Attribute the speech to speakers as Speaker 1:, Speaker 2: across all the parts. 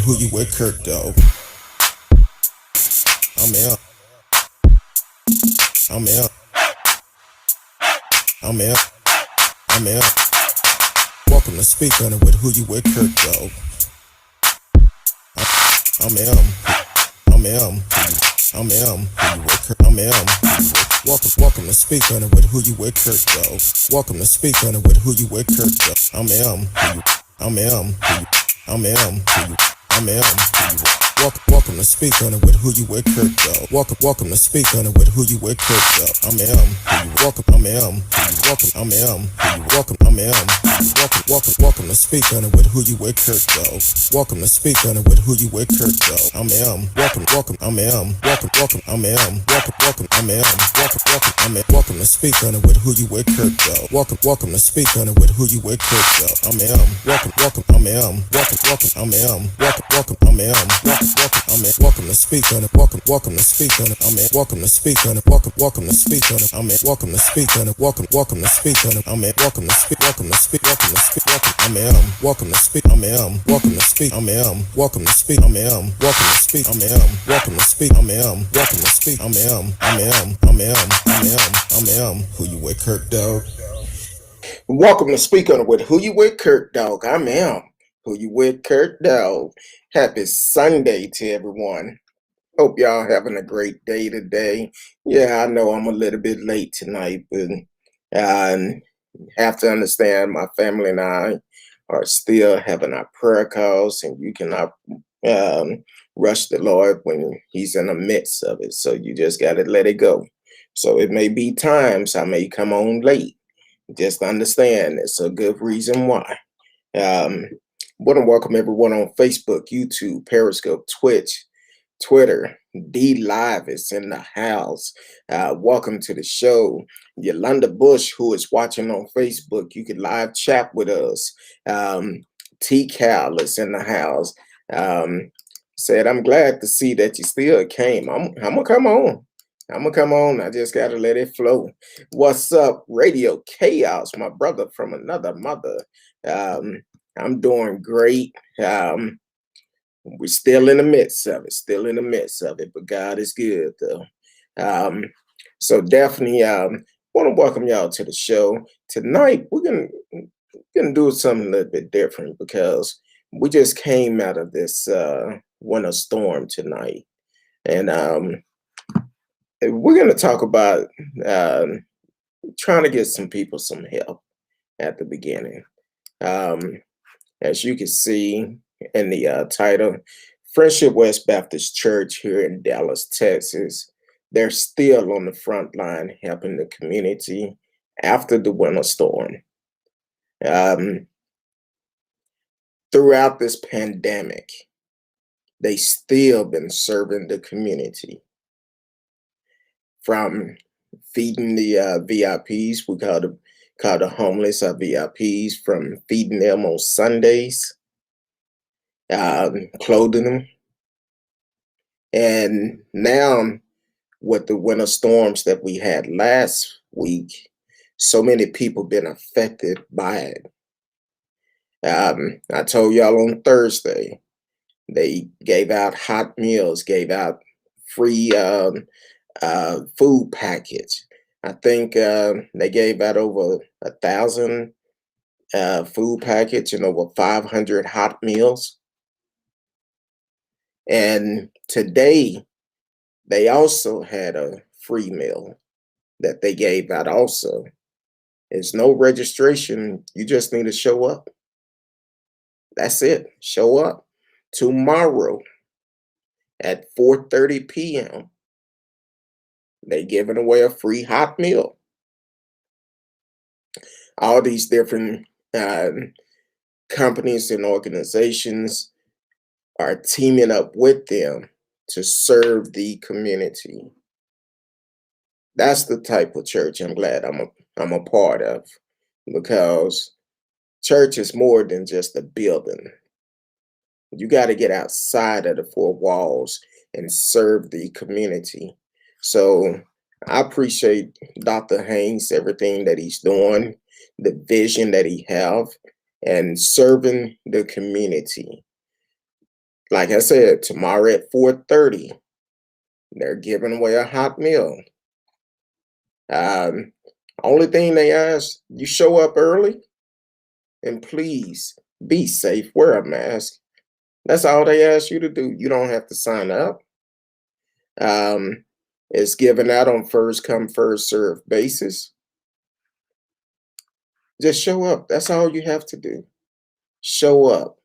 Speaker 1: who you with, Kirk, though. I'm out. I'm out. I'm out. I'm out. Welcome to Speak on it with who you with, Kirk, though. I'm out. I'm out. I'm out. I'm out. Welcome to Speak on it with who you with, Kirk, though. Welcome to Speak on it with who you with, Kirk, though. I'm out. I'm out. I'm out. I'm out. Welcome to Speak on it with who you with, Kirk, though. Welcome to Speak on it with who you with, Kirk, though. I'm welcome. I'm welcome. I'm welcome. I'm welcome to Speak on it with who you with, Kirk, though. Welcome to Speak on it with who you with, Kirk, though. I'm welcome. I'm welcome. I'm welcome. I'm welcome to Speak on it with who you with, Kirk, though. Welcome to Speak on it with who you with, Kirk, though. I'm welcome. I'm welcome. I'm welcome. I'm welcome to Speak on it. Welcome to Speak on it. I'm welcome to Speak on it. Welcome to Speak on it. I'm welcome to Speak on it. Welcome to Speak on it. I'm welcome to Speak. Welcome to Speak. I'm welcome to Speak. I'm welcome to Speak. I'm welcome to Speak. I'm welcome to Speak. I'm welcome to Speak. I'm welcome to Speak. I'm who you with, Kirk, dog. Welcome to Speak on it with who you with, Kirk, dog. I'm who you with, Kirk, dog. Happy Sunday to everyone. Hope y'all having a great day today. Yeah, I know I'm a little bit late tonight, but I have to understand my family and I are still having our prayer calls, and you cannot rush the Lord when He's in the midst of it. So you just got to let it go. So it may be times I may come on late. Just understand it's a good reason why. Want to welcome everyone on Facebook, YouTube, Periscope, Twitch, Twitter. D Live is in the house. Welcome to the show. Yolanda Bush, who is watching on Facebook, you can live chat with us. T Cal is in the house. Said, I'm glad to see that you still came. I'm gonna come on. I just gotta let it flow. What's up, Radio Chaos, my brother from another mother? I'm doing great. We're still in the midst of it, but God is good, though. So definitely want to welcome y'all to the show. Tonight, we're gonna do something a little bit different because we just came out of this winter storm tonight. And we're gonna talk about trying to get some people some help at the beginning. As you can see in the title, Friendship West Baptist Church here in Dallas, Texas, they're still on the front line helping the community after the winter storm. Throughout this pandemic, they still been serving the community, from feeding the VIPs. We call the homeless VIPs, from feeding them on Sundays, clothing them. And now with the winter storms that we had last week, so many people been affected by it. I told y'all on Thursday, they gave out hot meals, gave out free food package. I think they gave out over 1,000 food package and over 500 hot meals. And today, they also had a free meal that they gave out also. There's no registration. You just need to show up. That's it. Show up. Tomorrow at 4:30 p.m., they giving away a free hot meal. All these different companies and organizations are teaming up with them to serve the community. That's the type of church I'm glad I'm a part of, because church is more than just a building. You got to get outside of the four walls and serve the community. So I appreciate Dr. Haynes, everything that he's doing, the vision that he have, and serving the community. Like I said, tomorrow at 4:30, they're giving away a hot meal. Um, Only thing they ask, you show up early and please be safe, wear a mask. That's all they ask you to do. You don't have to sign up. Um, it's given out on first come, first serve basis. Just show up. That's all you have to do. Show up.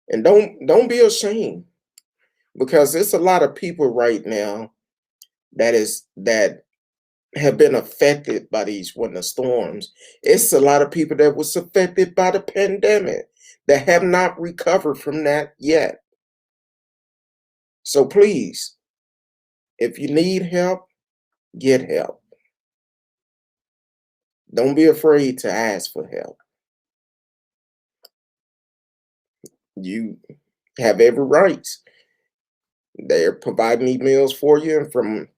Speaker 1: And don't be ashamed because it's a lot of people right now that have been affected by these winter storms. It's a lot of people that was affected by the pandemic that have not recovered from that yet. So please, if you need help, get help. Don't be afraid to ask for help. You have every right. They're providing meals for you, and from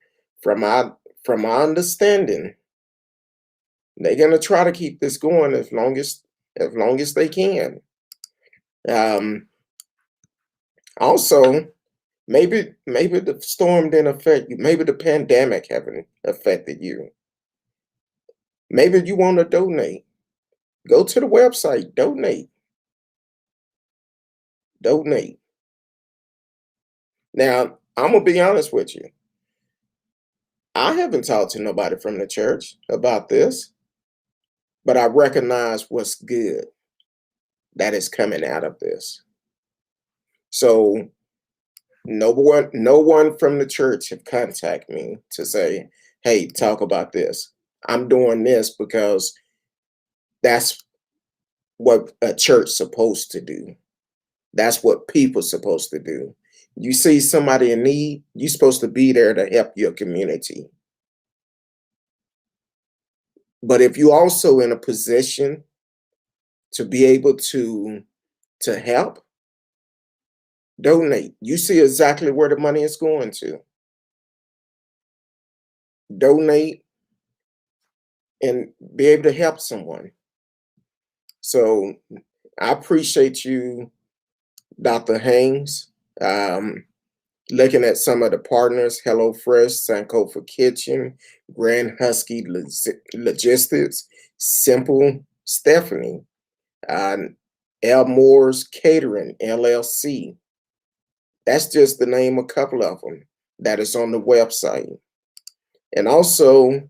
Speaker 1: my from my understanding, they're gonna try to keep this going as long as they can. Um, Also, maybe the storm didn't affect you. Maybe the pandemic haven't affected you. Maybe you want to donate. Go to the website, donate, donate. Now, I'm gonna be honest with you. I haven't talked to nobody from the church about this, but I recognize what's good that is coming out of this. So no one from the church have contacted me to say, hey, talk about this. I'm doing this because that's what a church supposed to do. That's what people supposed to do. You see somebody in need, you're supposed to be there to help your community. But if you also in a position to be able to help, donate. You see exactly where the money is going to. Donate and be able to help someone. So I appreciate you, Dr. Haynes. Um, Looking at some of the partners, HelloFresh, Sankofa Kitchen, Grand Husky Logistics, Simple Stephanie, uh, Elmore's Catering, LLC. That's just the name of a couple of them that is on the website. And also,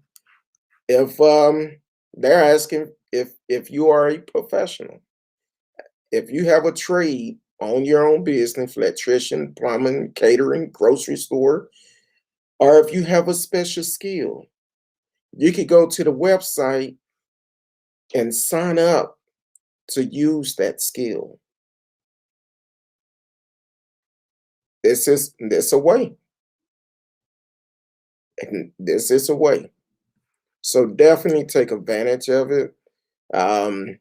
Speaker 1: if they're asking if you are a professional, if you have a trade, own your own business, electrician, plumbing, catering, grocery store, or if you have a special skill, you could go to the website and sign up to use that skill. This a way. And this is a way. So definitely take advantage of it. Um,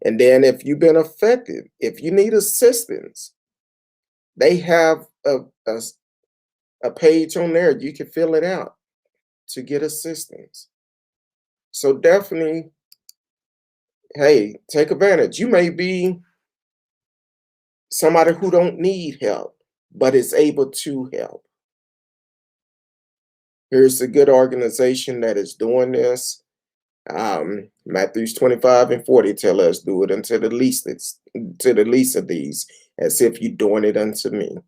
Speaker 1: and then if you've been affected, if you need assistance, they have a page on there. You can fill it out to get assistance. So definitely, hey, take advantage. You may be somebody who don't need help, but is able to help. Here's a good organization that is doing this. Matthews 25 and 40 tell us, do it unto the least of these, as if you're doing it unto me.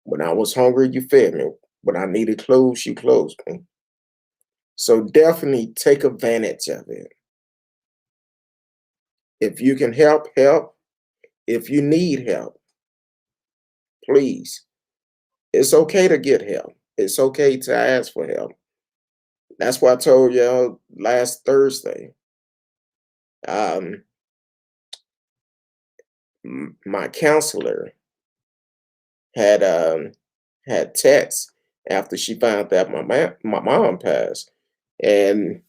Speaker 1: When I was hungry, you fed me. When I needed clothes, you clothed me. So definitely take advantage of it. If you can help, help. If you need help, please. It's okay to get help. It's okay to ask for help. That's why I told y'all last Thursday. Um, my counselor had had text after she found out my mom passed, and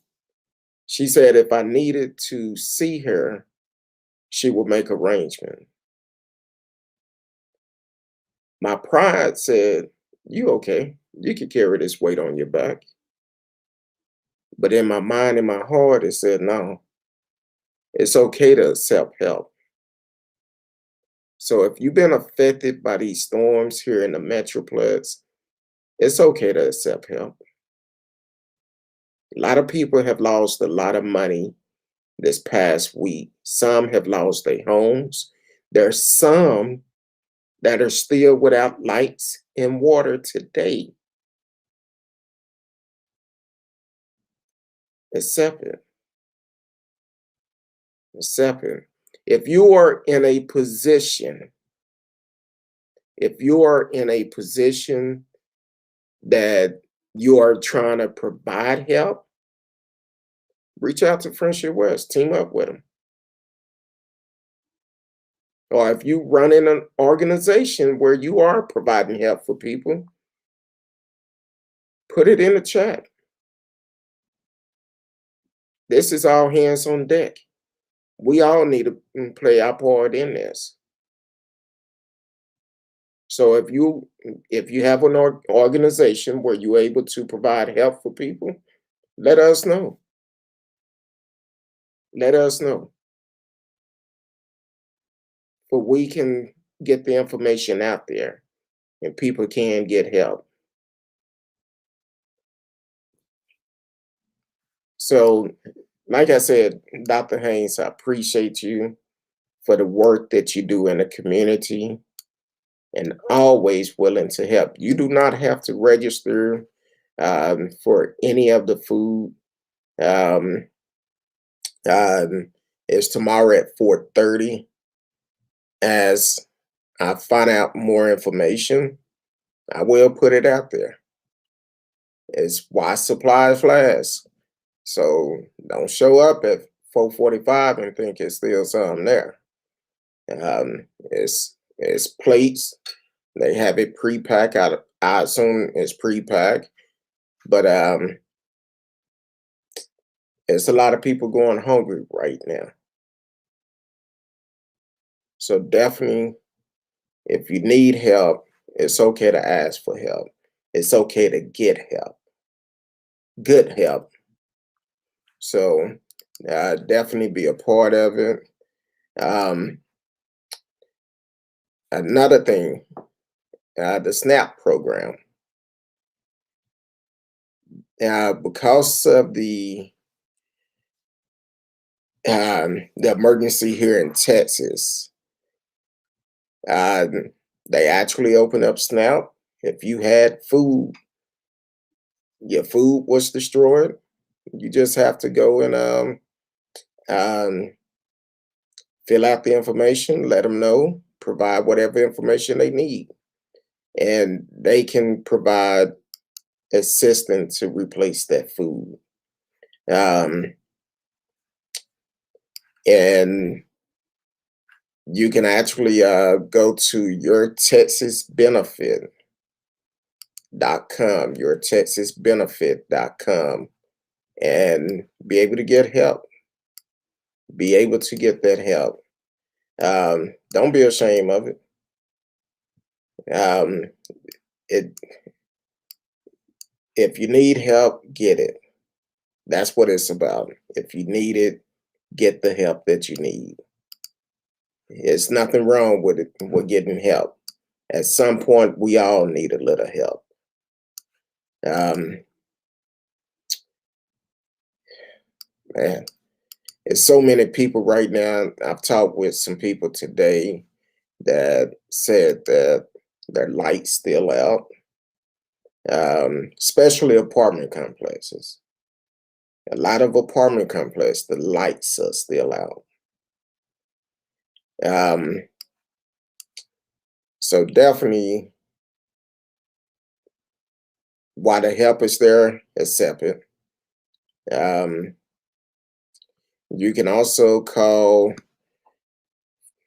Speaker 1: she said if I needed to see her, she would make arrangement. My pride said, "You okay? You can carry this weight on your back." But in my mind and my heart, it said, "No, it's okay to accept help. So if you've been affected by these storms here in the Metroplex, it's okay to accept help. A lot of people have lost a lot of money this past week. Some have lost their homes. There's some that are still without lights and water today. Accept it. Accept it. If you are in a position, if you are in a position that you are trying to provide help, reach out to Friendship West, team up with them. Or if you run in an organization where you are providing help for people, put it in the chat. This is all hands on deck. We all need to play our part in this. So if you have an organization where you're able to provide help for people, let us know. Let us know. But we can get the information out there and people can get help. So, like I said, Dr. Haynes, I appreciate you for the work that you do in the community and always willing to help. You do not have to register for any of the food. Um, it's tomorrow at 4:30. As I find out more information, I will put it out there. It's why supplies last. So don't show up at 4:45 and think it's still something there. It's plates. They have it pre-packed. I assume it's pre-packed, but it's a lot of people going hungry right now. So definitely, if you need help, it's okay to ask for help. It's okay to get help, good help. So definitely be a part of it. Um, Another thing, the SNAP program. Because of the emergency here in Texas, um, they actually opened up SNAP. If you had food, your food was destroyed, you just have to go and um, fill out the information, let them know, provide whatever information they need, and they can provide assistance to replace that food. Um, and you can actually go to yourtexasbenefit.com, and be able to get help, be able to get that help. Don't be ashamed of it. Um, it if you need help, get it. That's what it's about. If you need it, get the help that you need. There's nothing wrong with it, with getting help. At some point, we all need a little help. Um, Man, there's so many people right now. I've talked with some people today that said that their lights still out, especially apartment complexes. A lot of apartment complexes, the lights are still out. Um, so definitely, while the help is there, accept it. Um, you can also call.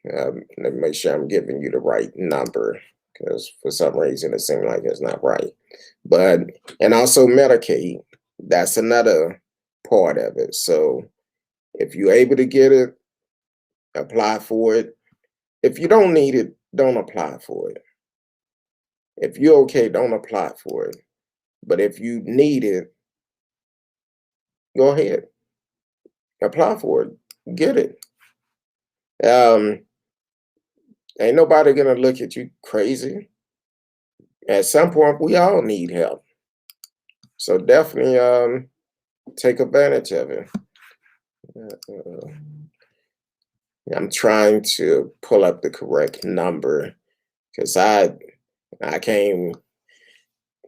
Speaker 1: Let me make sure I'm giving you the right number, because for some reason it seems like it's not right. But and also Medicaid, that's another part of it. So if you're able to get it, apply for it. If you don't need it, don't apply for it. If you're okay, don't apply for it. But if you need it, go ahead, apply for it, get it. Um, Ain't nobody gonna look at you crazy. At some point, we all need help. So definitely take advantage of it. Uh, I'm trying to pull up the correct number because I came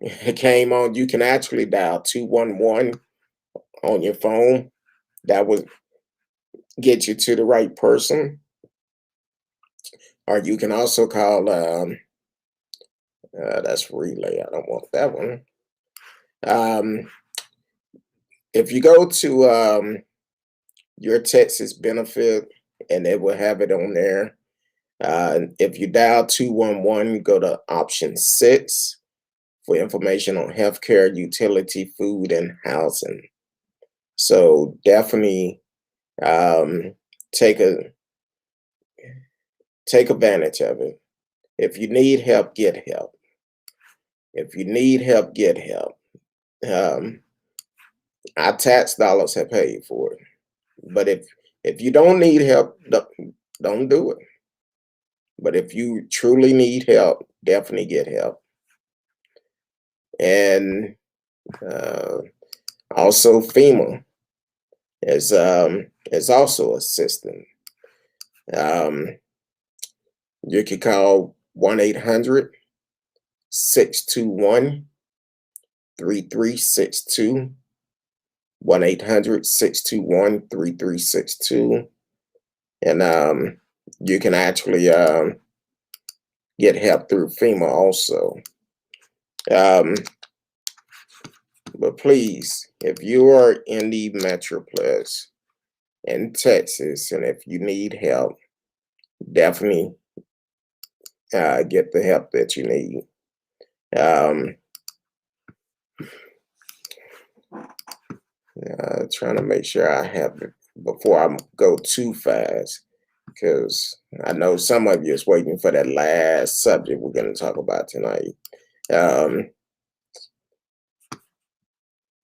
Speaker 1: it came on. You can actually dial 211 on your phone. That would get you to the right person. Or you can also call that's relay. I don't want that one. Um, if you go to your Texas benefit, and it will have it on there. If you dial 211, go to option 6 for information on healthcare, utility, food, and housing. So definitely um, take a take advantage of it. If you need help, get help. If you need help, get help. Um, our tax dollars have paid for it. But if you don't need help, don't do it. But if you truly need help, definitely get help. And uh, also FEMA is also assisting. Um, you can call 1-800-621-3362. 1-800-621-3362. And you can actually get help through FEMA also. Um, but please, if you are in the Metroplex in Texas, and if you need help, definitely get the help that you need. Um, trying to make sure I have it before I go too fast, because I know some of you is waiting for that last subject we're going to talk about tonight. Um,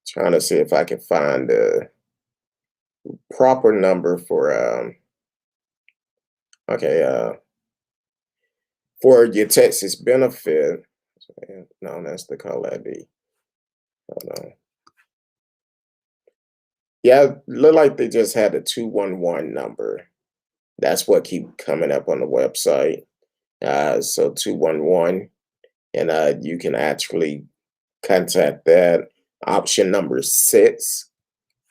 Speaker 1: trying to see if I can find the proper number for okay, for your Texas benefit. No, that's the call ID. Hold on. Yeah, look like they just had a 211 number. That's what keep coming up on the website. So 211, and you can actually contact that option number 6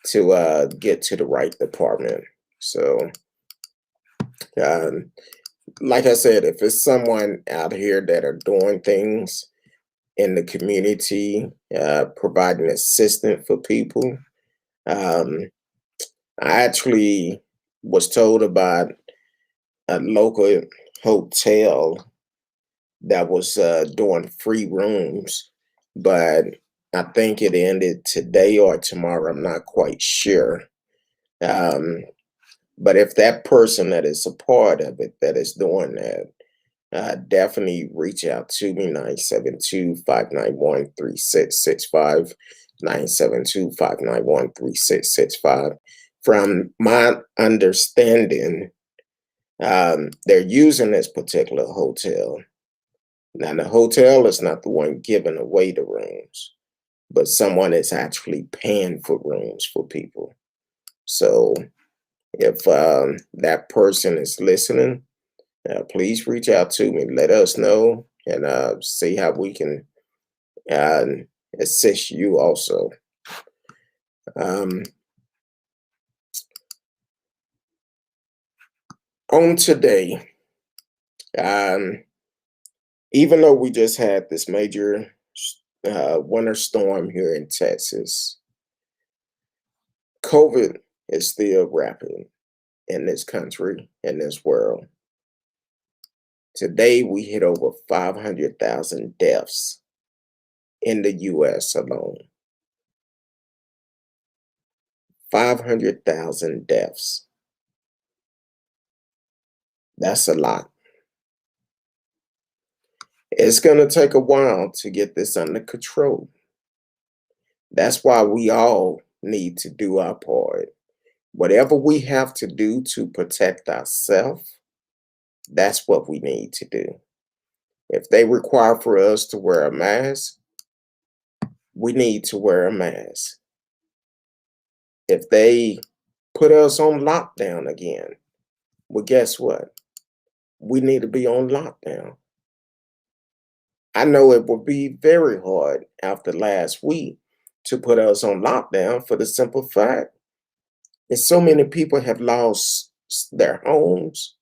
Speaker 1: to get to the right department. So, um, like I said, if it's someone out here that are doing things in the community, providing assistance for people, um, I actually was told about a local hotel that was doing free rooms, but I think it ended today or tomorrow. I'm not quite sure. Um, but if that person that is a part of it that is doing that, definitely reach out to me, 972-591-3665, 972-591-3665. From my understanding, they're using this particular hotel. Now, the hotel is not the one giving away the rooms, but someone is actually paying for rooms for people. So if that person is listening, please reach out to me. Let us know, and see how we can uh, assist you also. Um, on today, um, even though we just had this major winter storm here in Texas, COVID is still rapid in this country, in this world. Today, we hit over 500,000 deaths in the US alone. 500,000 deaths. That's a lot. It's going to take a while to get this under control. That's why we all need to do our part. Whatever we have to do to protect ourselves, That's what we need to do. If they require for us to wear a mask, we need to wear a mask. If they put us on lockdown again, well, guess what? We need to be on lockdown. I know it will be very hard after last week to put us on lockdown for the simple fact that so many people have lost their homes.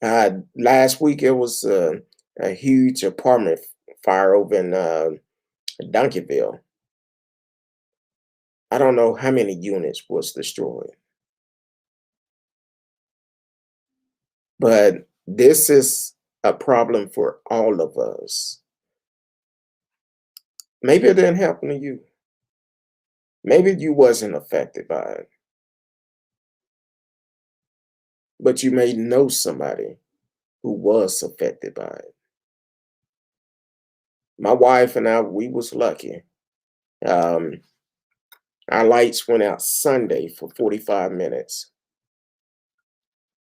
Speaker 1: Last week it was a huge apartment fire over in Duncanville. I don't know how many units was destroyed, but this is a problem for all of us. Maybe it didn't happen to you. Maybe you wasn't affected by it, but you may know somebody who was affected by it. My wife and I, we was lucky. Um, our lights went out Sunday for 45 minutes,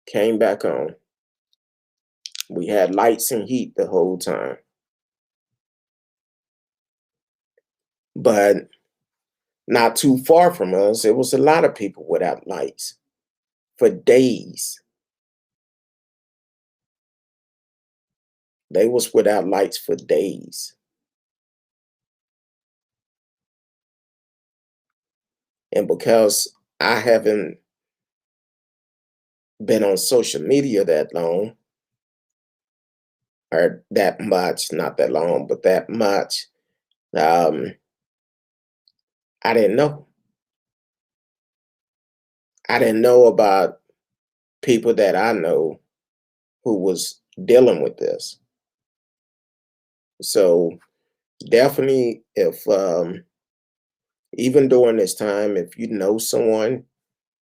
Speaker 1: came back on. We had lights and heat the whole time. But not too far from us, there was a lot of people without lights for days. They was without lights for days. And because I haven't been on social media that long, or that much, not that long, but that much, um, I didn't know. I didn't know about people that I know who was dealing with this. So definitely, if even during this time, if you know someone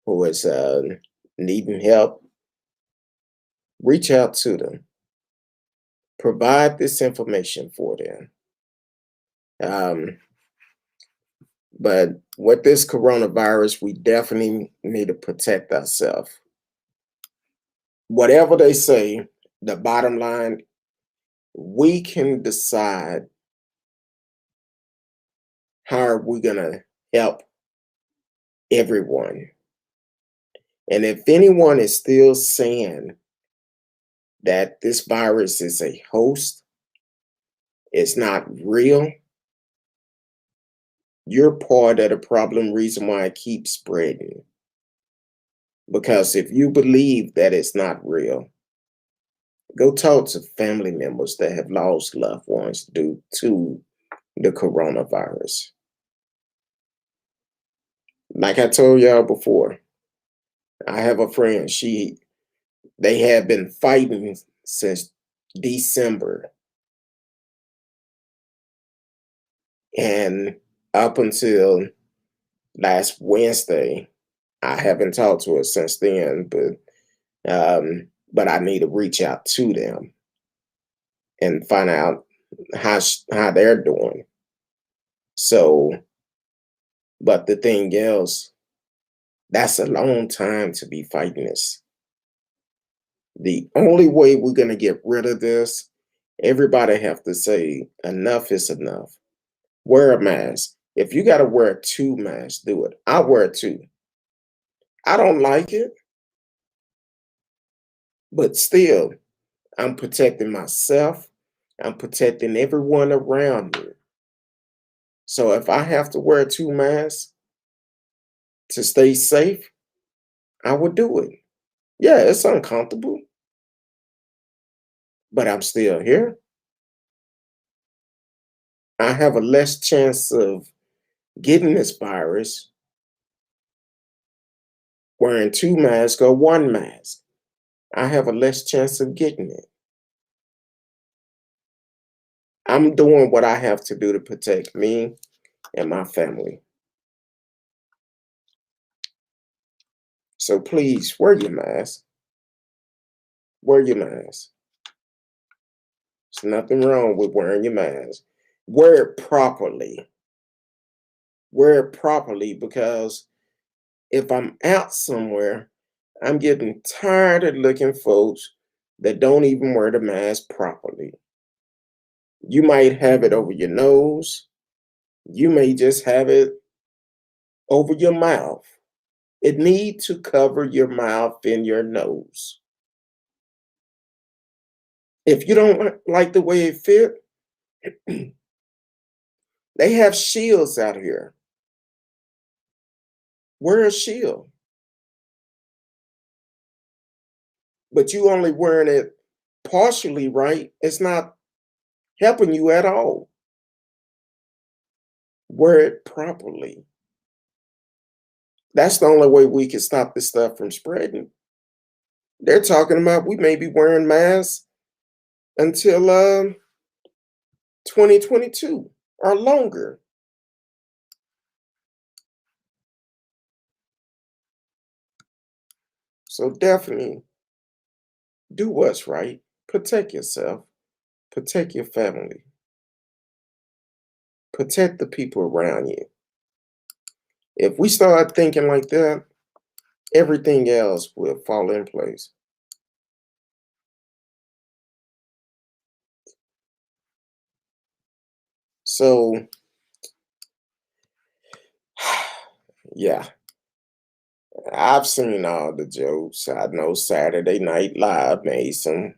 Speaker 1: who is needing help, reach out to them. Provide this information for them. Um, but with this coronavirus, we definitely need to protect ourselves. Whatever they say, the bottom line, we can decide how are we going to help everyone. And if anyone is still saying that this virus is a host, it's not real, you're part of the problem, reason why it keeps spreading. Because if you believe that it's not real, go talk to family members that have lost loved ones due to the coronavirus. Like I told y'all before, I have a friend, they have been fighting since December. And up until last Wednesday, I haven't talked to her since then, but I need to reach out to them and find out how they're doing. So, but the thing is, that's a long time to be fighting this. The only way we're gonna get rid of this, everybody have to say enough is enough. Wear a mask. If you gotta wear 2 masks, do it. I wear 2. I don't like it, but still, I'm protecting myself. I'm protecting everyone around me. So if I have to wear 2 masks to stay safe, I would do it. Yeah, it's uncomfortable, but I'm still here. I have a less chance of getting this virus wearing 2 masks or 1 mask. I have a less chance of getting it. I'm doing what I have to do to protect me and my family. So please wear your mask. Wear your mask. There's nothing wrong with wearing your mask. Wear it properly. Wear it properly, because if I'm out somewhere, I'm getting tired of looking folks that don't even wear the mask properly. You might have it over your nose. You may just have it over your mouth. It needs to cover your mouth and your nose. If you don't like the way it fit, they have shields out here. Wear a shield, but you only wearing it partially right. It's not helping you at all. Wear it properly. That's the only way we can stop this stuff from spreading. They're talking about we may be wearing masks until 2022 or longer. So definitely do what's right. Protect yourself. Protect your family. Protect the people around you. If we start thinking like that, everything else will fall in place. So, yeah, I've seen all the jokes. I know Saturday Night Live made some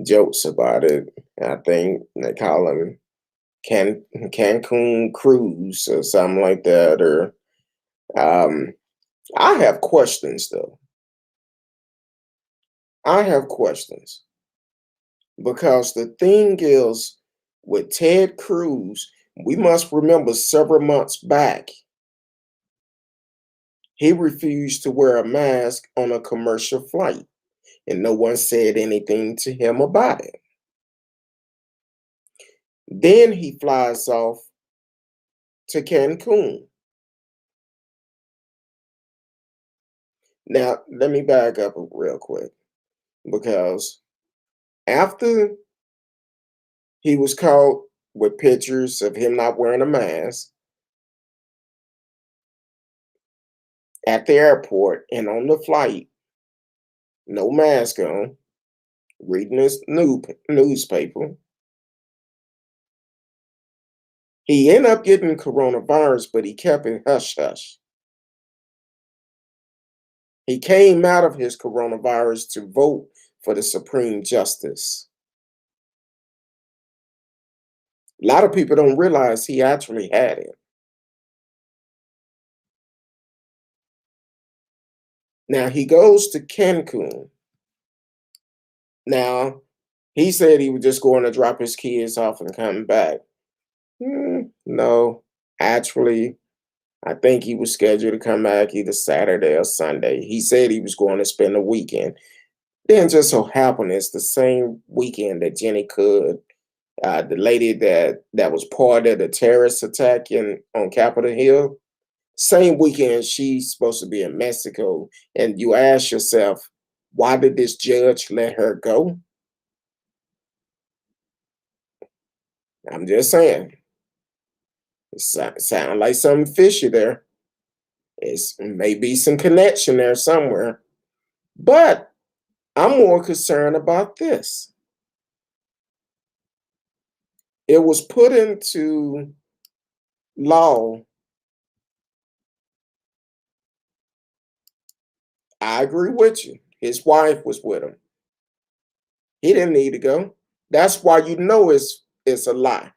Speaker 1: jokes about it. I think they call him Cancun Cruz or something like that. Or um, I have questions though. I have questions because the thing is with Ted Cruz, we must remember several months back, he refused to wear a mask on a commercial flight, and no one said anything to him about it. Then he flies off to Cancun. Now, let me back up real quick because after he was caught with pictures of him not wearing a mask at the airport and on the flight, no mask on, reading his newspaper, he ended up getting coronavirus, but he kept it hush hush. He came out of his coronavirus to vote for the Supreme Justice. A lot of people don't realize he actually had it. Now he goes to Cancun. Now he said he was just going to drop his kids off and come back. No, actually, I think he was scheduled to come back either Saturday or Sunday. He said he was going to spend the weekend. Then just so happened it's the same weekend that Jenny Could, the lady that was part of the terrorist attack on Capitol Hill, same weekend she's supposed to be in Mexico. And you ask yourself, why did this judge let her go? I'm just saying, it sound like something fishy there. It's maybe some connection there somewhere. But I'm more concerned about this. It was put into law. I agree with you. His wife was with him. He didn't need to go. That's why you know it's a lie.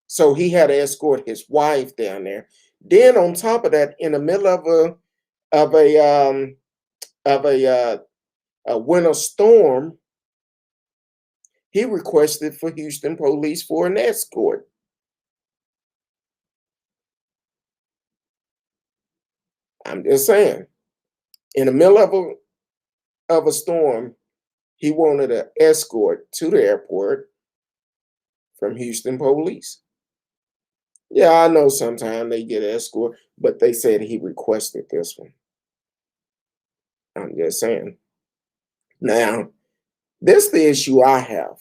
Speaker 1: So he had to escort his wife down there. Then on top of that, in the middle of a of a winter storm, he requested for Houston police for an escort. I'm just saying, in the middle of a storm, he wanted an escort to the airport from Houston police. Yeah, I know sometimes they get an escort, but they said he requested this one. I'm just saying. Now, this is the issue I have.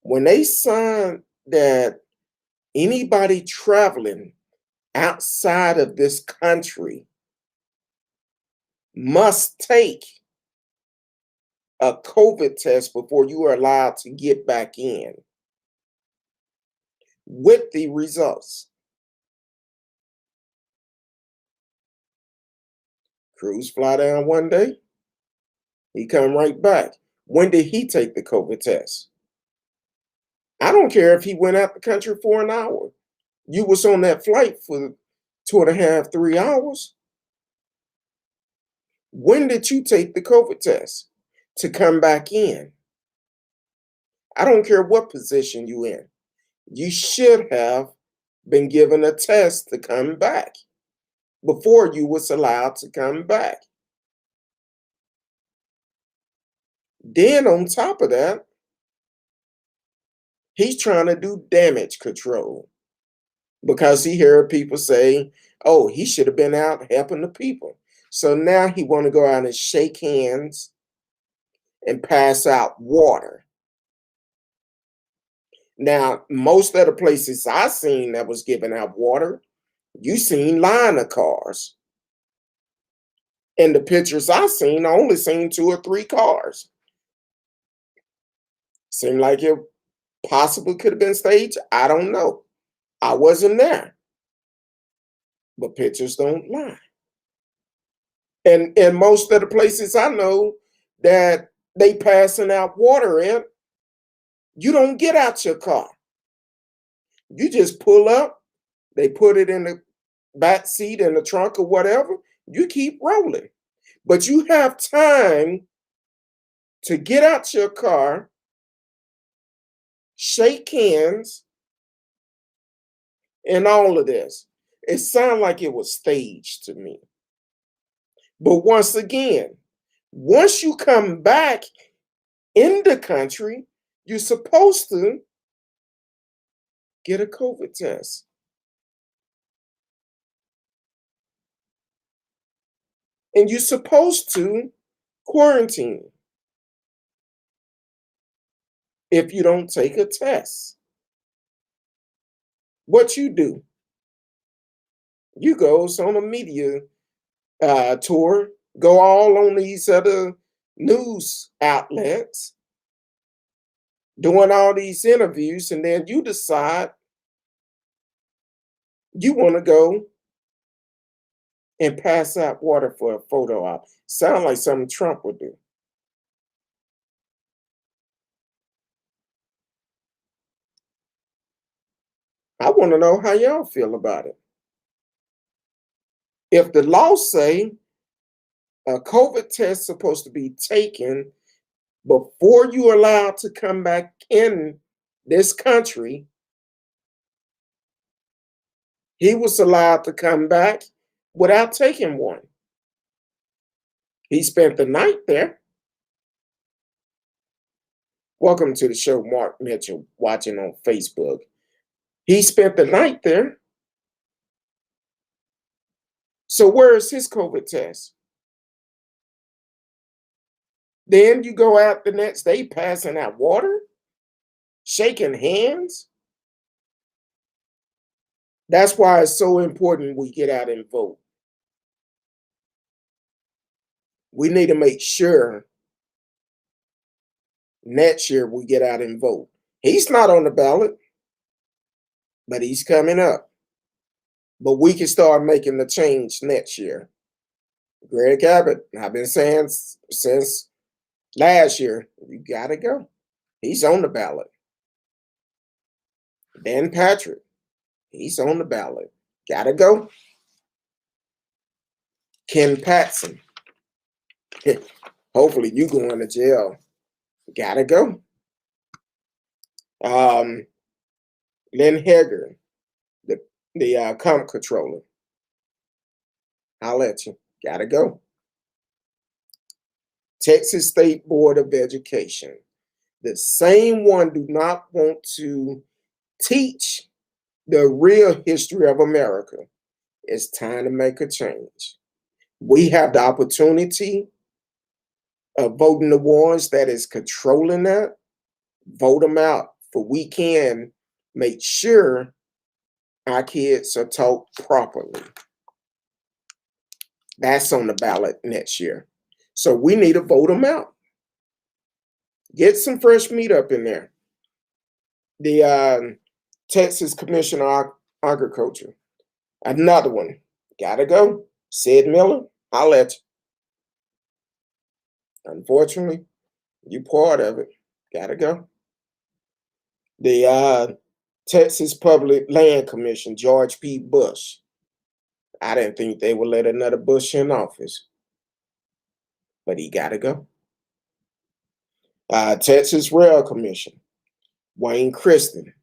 Speaker 1: When they signed that anybody traveling outside of this country must take a COVID test before you are allowed to get back in with the results. Cruz fly down one day, he come right back. When did he take the COVID test? I don't care if he went out the country for an hour. You was on that flight for 2.5, 3 hours. When did you take the COVID test to come back in? I don't care what position you in. You should have been given a test to come back before you was allowed to come back. Then on top of that, he's trying to do damage control because he heard people say, oh, he should have been out helping the people. So now he want to go out and shake hands and pass out water. Now, most of the places I seen that was giving out water, you seen line of cars. In the pictures I seen, I only seen 2 or 3 cars. Seemed like it possibly could have been staged. I don't know. I wasn't there. But pictures don't lie. And in most of the places I know that they passing out water in, you don't get out your car. You just pull up, they put it in the back seat, in the trunk or whatever, you keep rolling. But you have time to get out your car, shake hands, and all of this. It sounded like it was staged to me. But once again, once you come back in the country, you're supposed to get a COVID test. And you're supposed to quarantine if you don't take a test. What you do? You go on a media tour, go all on these other news outlets, doing all these interviews, and then you decide you want to go and pass out water for a photo op. Sound like something Trump would do. I want to know how y'all feel about it. If the law say a COVID test supposed to be taken before you're allowed to come back in this country, he was allowed to come back without taking one. He spent the night there. Welcome to the show, Mark Mitchell, watching on Facebook. He spent the night there. So where is his COVID test? Then you go out the next day passing out water, shaking hands. That's why it's so important we get out and vote. We need to make sure next year we get out and vote. He's not on the ballot, but he's coming up. But we can start making the change next year. Greg Abbott, I've been saying since last year, you got to go. He's on the ballot. Dan Patrick, he's on the ballot. Got to go. Ken Paxton, hopefully you going to jail. Got to go. Lynn Hager, the comp controller. I'll let you. Got to go. Texas State Board of Education. The same one do not want to teach the real history of America. It's time to make a change. We have the opportunity of voting the ones that is controlling that. Vote them out, for we can make sure our kids are taught properly. That's on the ballot next year. So we need to vote them out. Get some fresh meat up in there. The Texas Commissioner of Agriculture, another one, gotta go. Sid Miller, I'll let you. Unfortunately, you part of it. Gotta go. The Texas Public Land Commission, George P. Bush. I didn't think they would let another Bush in office, but he gotta go. Texas Rail Commission, Wayne Kristen.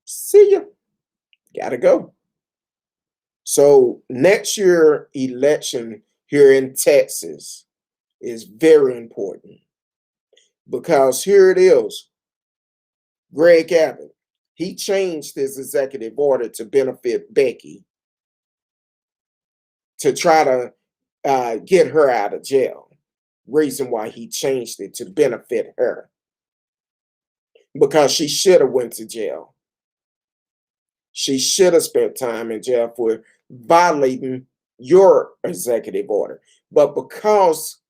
Speaker 1: See ya. Gotta go. So next year election here in Texas is very important because here it is. Greg Abbott, he changed his executive order to benefit Becky to try to get her out of jail. Reason why he changed it to benefit her, because she should have went to jail. She should have spent time in jail for violating your executive order. But because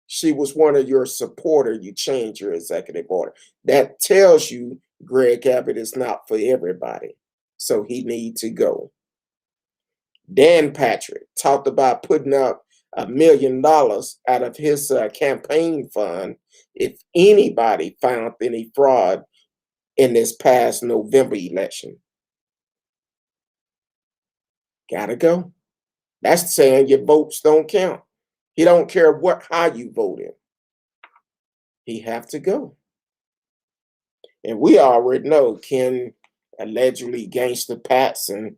Speaker 1: she was one of your supporters, you changed your executive order. That tells you Greg Abbott is not for everybody. So he needs to go. Dan Patrick talked about putting up $1 million out of his campaign fund if anybody found any fraud in this past November election. Gotta go. That's saying your votes don't count. He don't care how you voted. He have to go. And we already know Ken, allegedly Gangster Patson,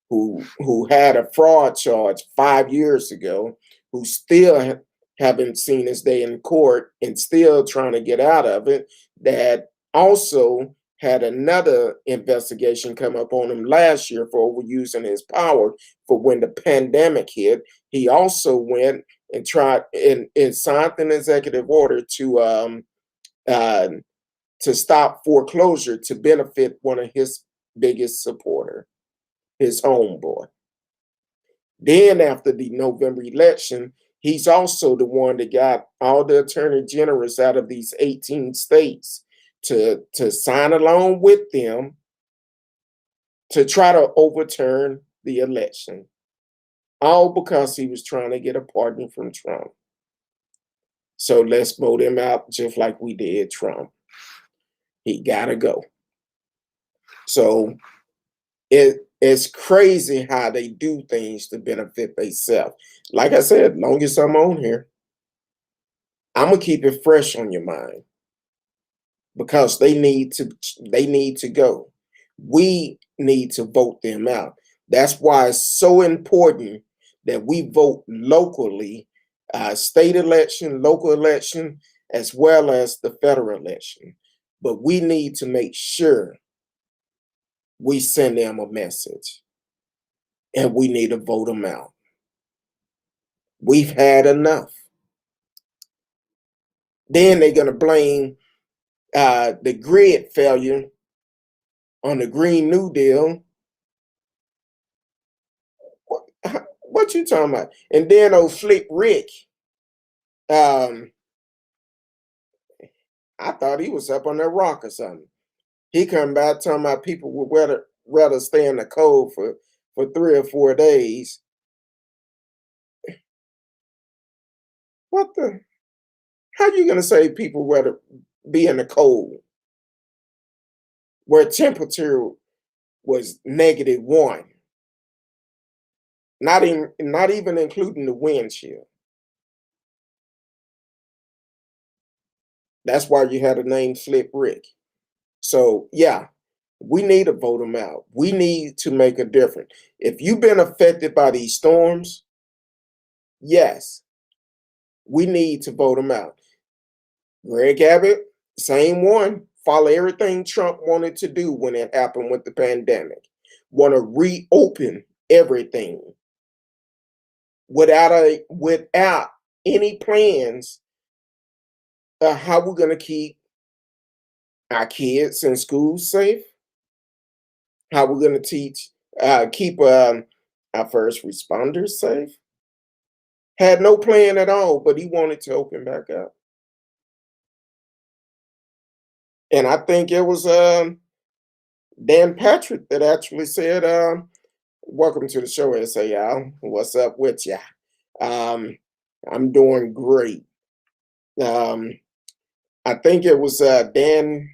Speaker 1: who had a fraud charge 5 years ago, who still haven't seen his day in court and still trying to get out of it, that also had another investigation come up on him last year for overusing his power for when the pandemic hit. He also went and tried and signed an executive order to stop foreclosure to benefit one of his biggest supporter, his homeboy. Then after the November election, he's also the one that got all the attorney generals out of these 18 states to sign along with them to try to overturn the election. All because he was trying to get a pardon from Trump. So let's vote him out just like we did Trump. He gotta go. So it's crazy how they do things to benefit themselves. Like I said, long as I'm on here, I'm gonna keep it fresh on your mind because they need to go. We need to vote them out. That's why it's so important that we vote locally, state election, local election, as well as the federal election. But we need to make sure we send them a message, and we need to vote them out. We've had enough. Then they're going to blame the grid failure on the Green New Deal. What you talking about? And then old Flick Rick, I thought he was up on that rock or something. He come back talking about people would rather stay in the cold for 3 or 4 days. What the? How you gonna say people rather be in the cold where temperature was -1? Not even including the wind chill. That's why you had a name Flip Rick. So yeah, we need to vote them out. We need to make a difference. If you've been affected by these storms, yes, we need to vote them out. Greg Abbott, same one. Follow everything Trump wanted to do when it happened with the pandemic. Want to reopen everything without any plans of how we're going to keep our kids in school safe, how we're going to keep our first responders safe. Had no plan at all, but he wanted to open back up. And I think it was Dan Patrick that actually said, welcome to the show, y'all. What's up with ya? Um, I'm doing great. Um, I think it was Dan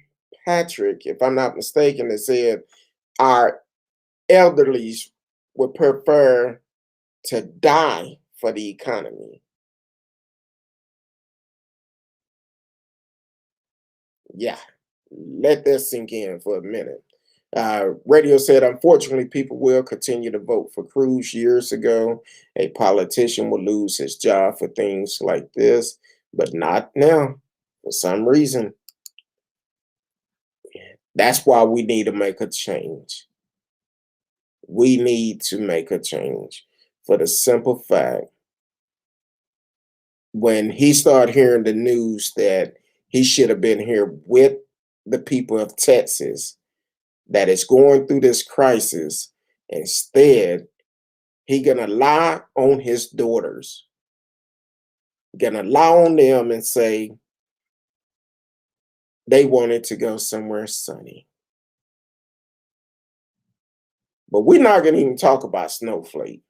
Speaker 1: Patrick, if I'm not mistaken, that said our elderlies would prefer to die for the economy. Yeah, let that sink in for a minute. Radio said, unfortunately, people will continue to vote for Cruz. Years ago, a politician would lose his job for things like this, but not now. For some reason, that's why we need to make a change. We need to make a change for the simple fact when he started hearing the news that he should have been here with the people of Texas that is going through this crisis, instead he gonna lie on his daughters, gonna lie on them and say they wanted to go somewhere sunny. But we're not gonna even talk about Snowflake.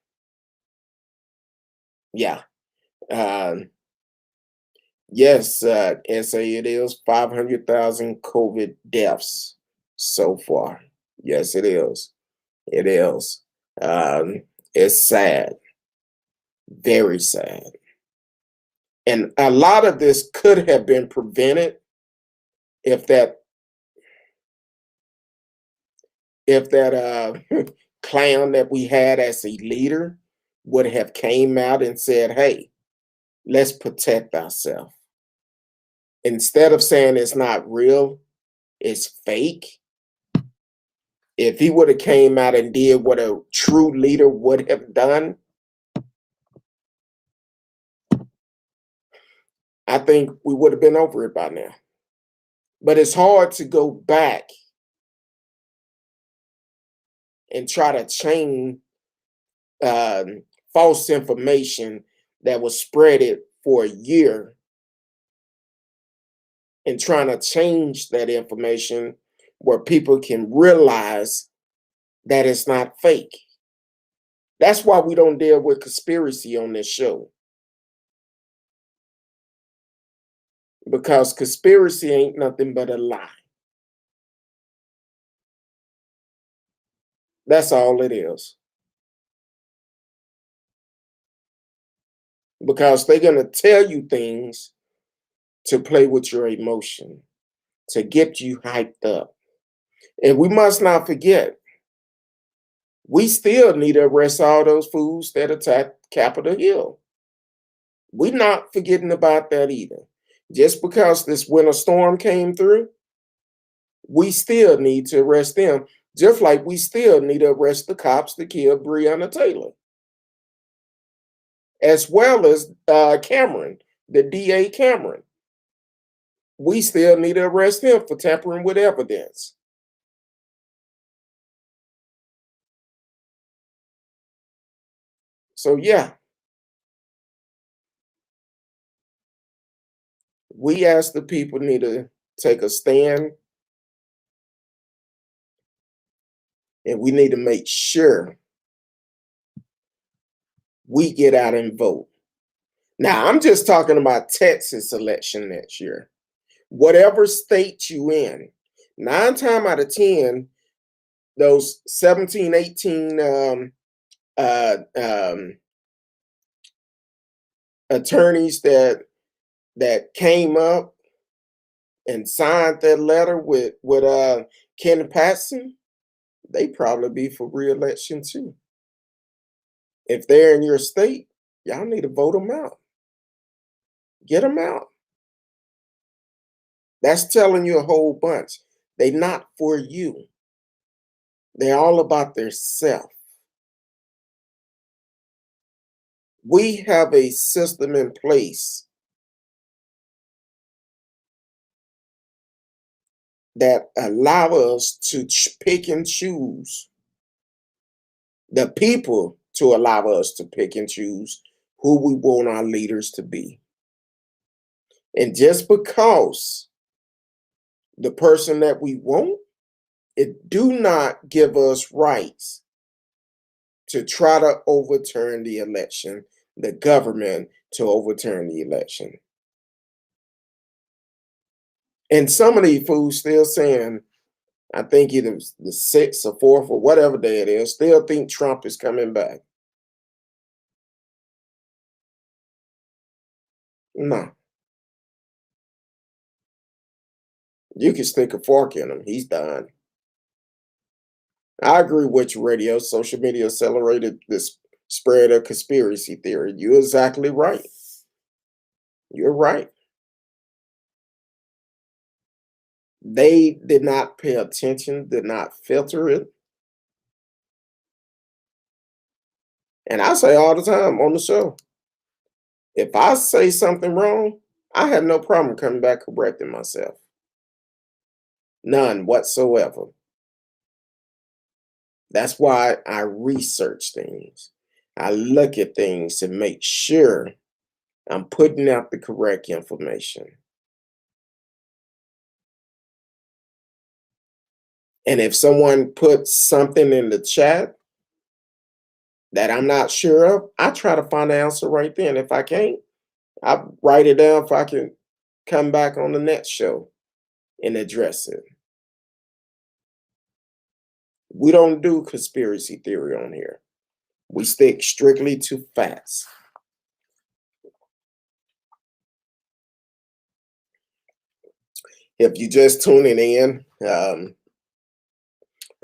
Speaker 1: Yeah. Um, yes, SA, it is 500,000 COVID deaths so far. Yes, it is. It is. It's sad, very sad. And a lot of this could have been prevented if that clown that we had as a leader would have came out and said, hey, let's protect ourselves. Instead of saying it's not real, it's fake. If he would have came out and did what a true leader would have done, I think we would have been over it by now. But it's hard to go back and try to change false information that was spreaded for a year and trying to change that information where people can realize that it's not fake. That's why we don't deal with conspiracy on this show. Because conspiracy ain't nothing but a lie. That's all it is. Because they're going to tell you things to play with your emotion, to get you hyped up. And we must not forget, we still need to arrest all those fools that attacked Capitol Hill. We're not forgetting about that either. Just because this winter storm came through, we still need to arrest them, just like we still need to arrest the cops that killed Breonna Taylor, as well as Cameron, the DA Cameron. We still need to arrest him for tampering with evidence. So yeah, we as the people need to take a stand, and we need to make sure we get out and vote. Now, I'm just talking about Texas election next year. Whatever state you in, 9 times out of 10, those 17, 18 uh, um, attorneys that came up and signed that letter with Ken Paxton, they probably be for re-election too. If they're in your state, y'all need to vote them out. Get them out. That's telling you a whole bunch. They're not for you. They're all about their self. We have a system in place that allow us to pick and choose the people to allow us to pick and choose who we want our leaders to be. And just because the person that we want, it do not give us rights to try to overturn the election, the government to overturn the election. And some of these fools still saying, I think either the 6th or 4th or whatever day it is, still think Trump is coming back. No. You can stick a fork in him. He's done. I agree with you, radio. Social media accelerated this spread of conspiracy theory. You're exactly right. You're right. They did not pay attention, did not filter it. And I say all the time on the show, if I say something wrong, I have no problem coming back correcting myself. None whatsoever. That's why I research things. I look at things to make sure I'm putting out the correct information. And if someone puts something in the chat that I'm not sure of, I try to find the answer right then. If I can't, I write it down if I can come back on the next show and address it. We don't do conspiracy theory on here. We stick strictly to facts. If you just tuning in,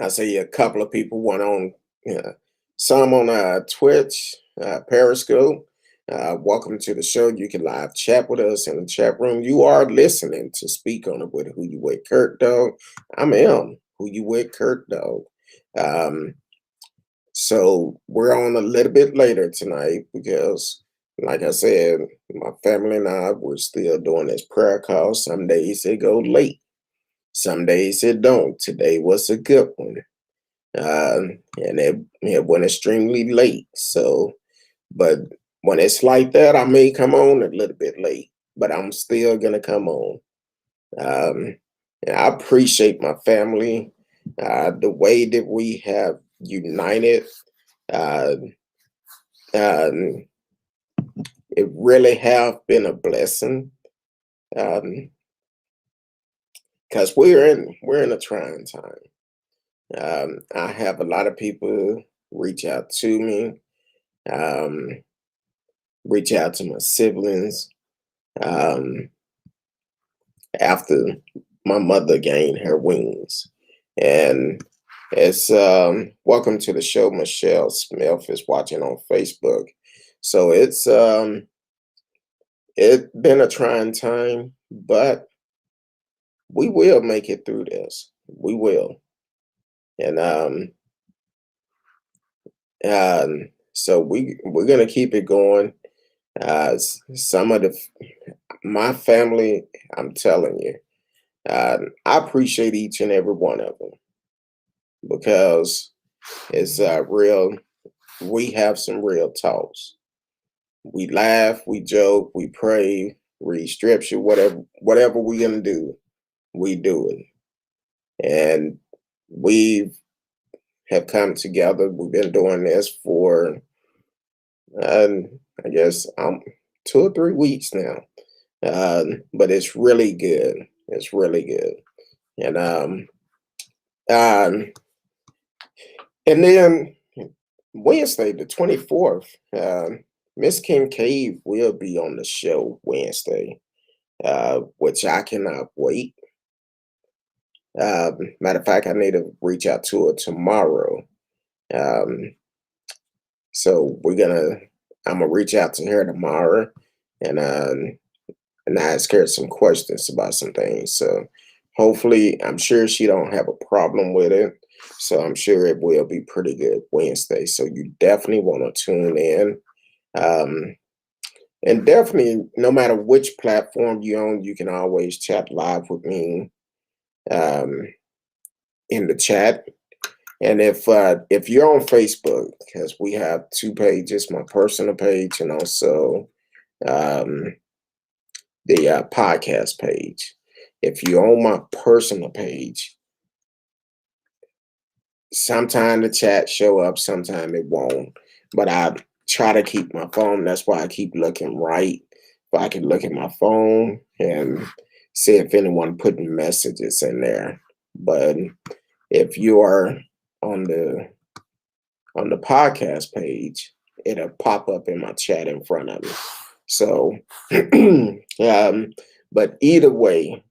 Speaker 1: I see a couple of people went on, some on Twitch, Periscope. Welcome to the show. You can live chat with us in the chat room. You are listening to Speak On It with Who You With Kurt Dog. I'm M, Who You With Kurt Dog. So we're on a little bit later tonight because, like I said, my family and I, we're still doing this prayer call. Some days it go late. Some days it don't. Today was a good one. And it went extremely late. So, but when it's like that, I may come on a little bit late, but I'm still gonna come on. And I appreciate my family, the way that we have united. Uh, it really have been a blessing because we're in a trying time. I have a lot of people reach out to me, reach out to my siblings after my mother gained her wings. And it's welcome to the show. Michelle Smith is watching on Facebook. So it's been a trying time, but we will make it through this. We will. And so we're gonna keep it going. Some of my family, I'm telling you, I appreciate each and every one of them because it's real. We have some real talks. We laugh, we joke, we pray, read scripture, whatever we're gonna do, we do it. And we have come together. We've been doing this for I guess 2 or 3 weeks now. But it's really good. It's really good. And um and then Wednesday, the 24th, Miss Kincaid will be on the show Wednesday, which I cannot wait. Matter of fact, I need to reach out to her tomorrow. So I'm gonna reach out to her tomorrow and ask her some questions about some things. So hopefully, I'm sure she don't have a problem with it. So I'm sure it will be pretty good Wednesday. So you definitely want to tune in. And definitely, no matter which platform you're on, you can always chat live with me in the chat. And if you're on Facebook, because we have two pages, my personal page and also um, the podcast page. If you're on my personal page, sometime the chat show up, sometime it won't. But I try to keep my phone. That's why I keep looking right. If I can look at my phone and see if anyone putting messages in there. But if you are on the podcast page, it'll pop up in my chat in front of me. So, but either way,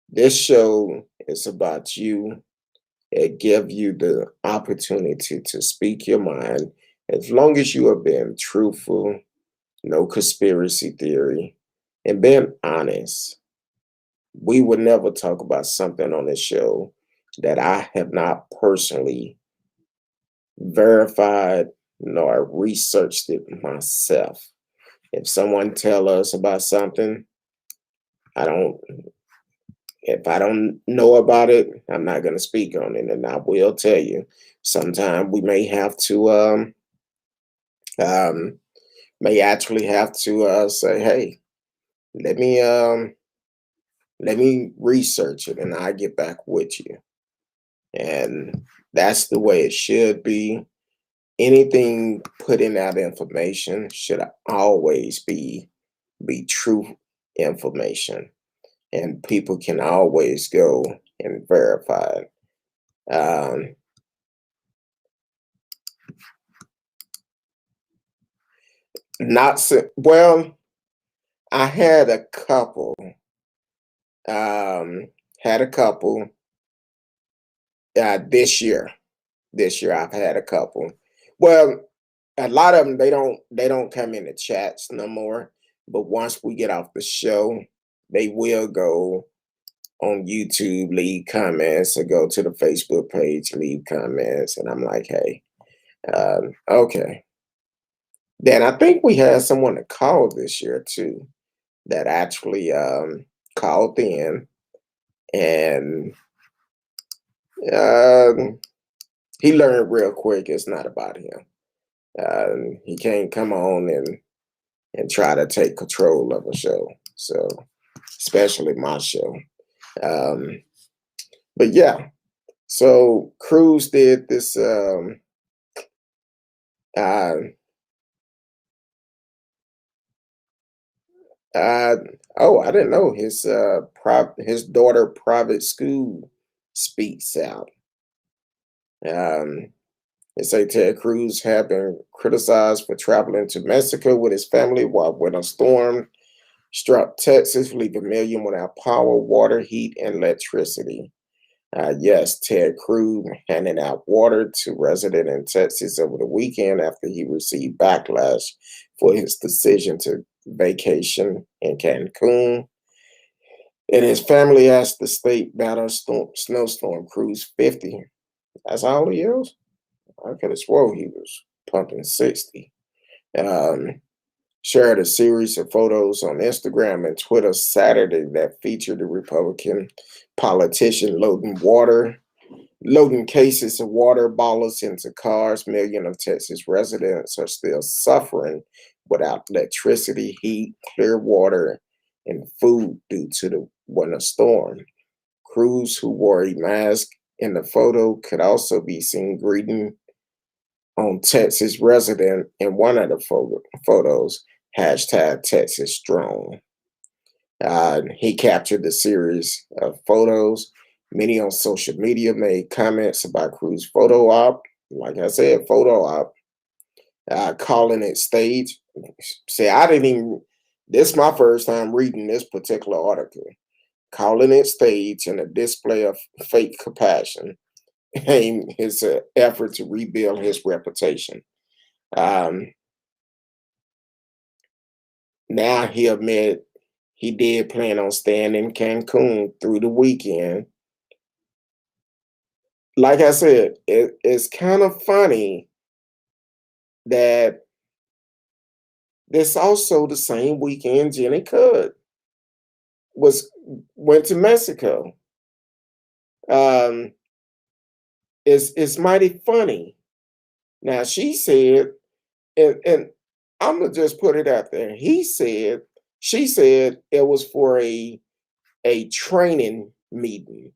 Speaker 1: this show is about you. It gives you the opportunity to speak your mind as long as you are being truthful, no conspiracy theory, and being honest. We would never talk about something on this show that I have not personally verified nor researched it myself. If someone tell us about something, I don't if I don't know about it, I'm not going to speak on it. And I will tell you, sometime we um, may actually have to say, hey, let me um, let me research it, and I get back with you. And that's the way it should be. Anything putting out information should always be true information, and people can always go and verify it. Not so well. I had a couple. Had a couple this year. This year I've had a couple. Well, a lot of them they don't come in the chats no more. But once we get off the show, they will go on YouTube, leave comments, or go to the Facebook page, leave comments, and I'm like, hey, okay. Then I think we had someone to call this year too that actually called in, and um, he learned real quick it's not about him. He can't come on and try to take control of a show. So, especially my show. Um, but yeah, so Cruz did this. Uh, uh, oh, I didn't know his daughter private school speaks out. Um, They say Ted Cruz had been criticized for traveling to Mexico with his family while winter storm struck Texas, leaving millions without power, water, heat, and electricity. Yes, Ted Cruz handing out water to residents in Texas over the weekend after he received backlash for his decision to vacation in Cancun. And his family asked the state battle snowstorm. Cruz 50. That's all he is? I could have swore he was pumping 60. Um, Shared a series of photos on Instagram and Twitter Saturday that featured the Republican politician loading cases of water bottles into cars. Millions of Texas residents are still suffering without electricity, heat, clear water, and food due to the winter storm. Cruz, who wore a mask in the photo, could also be seen greeting on Texas resident in one of the photos, hashtag Texas Strong. He captured the series of photos. Many on social media made comments about Cruz photo op. Like I said, photo op, calling it stage. See, I didn't even, this is my first time reading this particular article. Calling it stage and a display of fake compassion aimed his effort to rebuild his reputation. Um, Now he admitted he did plan on staying in Cancun through the weekend. Like I said, it's kind of funny that this also the same weekend Jenny Cud was went to Mexico. Um, It's mighty funny. Now she said, and I'm gonna just put it out there. She said it was for a training meeting.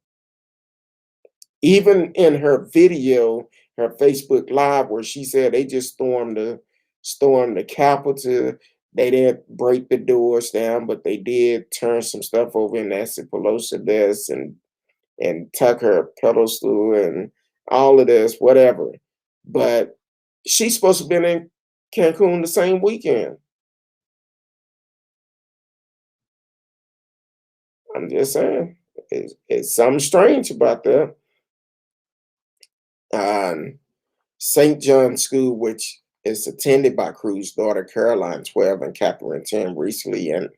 Speaker 1: Even in her video, her Facebook Live, where she said they just stormed the Capitol. They didn't break the doors down, but they did turn some stuff over in Nancy Pelosi desk and tuck her pedestal and all of this, whatever. But she's supposed to have been in Cancun the same weekend. I'm just saying, it's something strange about that. Um, St. John's School, which is attended by Cruz's daughter Caroline, 12, and Catherine, 10, recently, and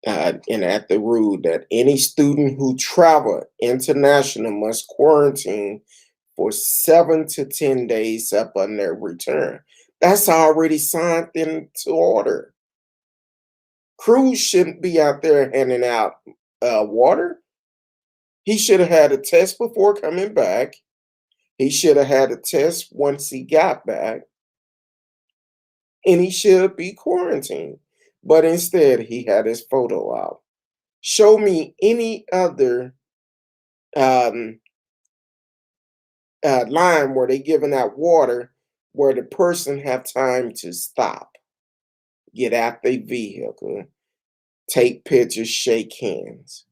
Speaker 1: at the rule that any student who travel international must quarantine for 7 to 10 days upon their return. That's already signed into order. Cruz shouldn't be out there handing out water. He should have had a test before coming back. He should have had a test once he got back, and he should be quarantined. But instead, he had his photo out. Show me any other um, line where they giving out water where the person have time to stop, get out their vehicle, take pictures, shake hands.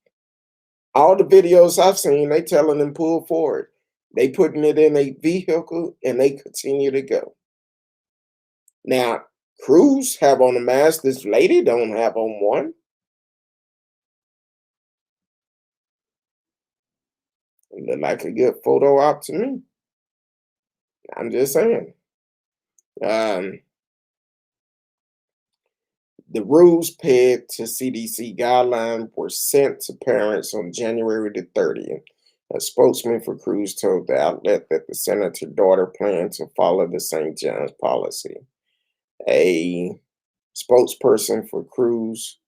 Speaker 1: All the videos I've seen, they telling them pull forward. They putting it in a vehicle and they continue to go. Now, Cruz have on a mask. This lady don't have on one. It look like a good photo op to me. I'm just saying. Um, the rules pegged to CDC guidelines were sent to parents on January the 30th. A spokesman for Cruz told the outlet that the senator's daughter planned to follow the St. John's policy. A spokesperson for Cruz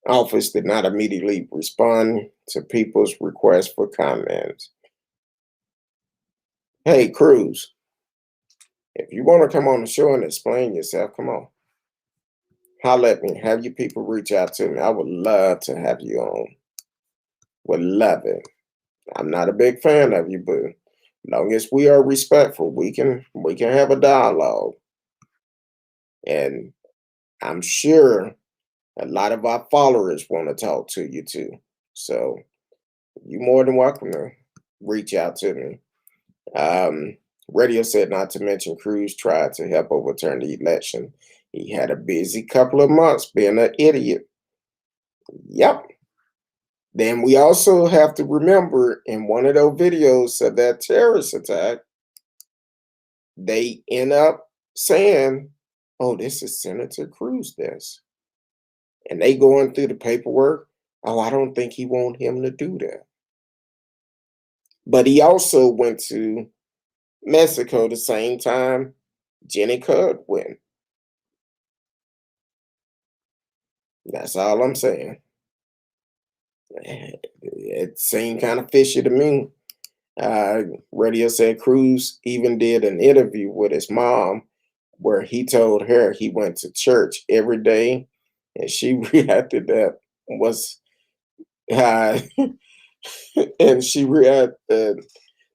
Speaker 1: office did not immediately respond to people's request for comments. Hey, Cruz, if you want to come on the show and explain yourself, come on. Holler at me. Have you people reach out to me. I would love to have you on. Would love it. I'm not a big fan of you, but as long as we are respectful, we can have a dialogue. And I'm sure a lot of our followers want to talk to you too. So you're more than welcome to reach out to me. Radio said not to mention Cruz tried to help overturn the election. He had a busy couple of months being an idiot. Yep. Then we also have to remember in one of those videos of that terrorist attack, they end up saying, oh, this is Senator Cruz desk. And they going through the paperwork. Oh, I don't think he want him to do that. But he also went to Mexico the same time Jenny Cud went. That's all I'm saying. It seemed kind of fishy to me. Radio said Cruz even did an interview with his mom where he told her he went to church every day, and she reacted that was uh, and she reacted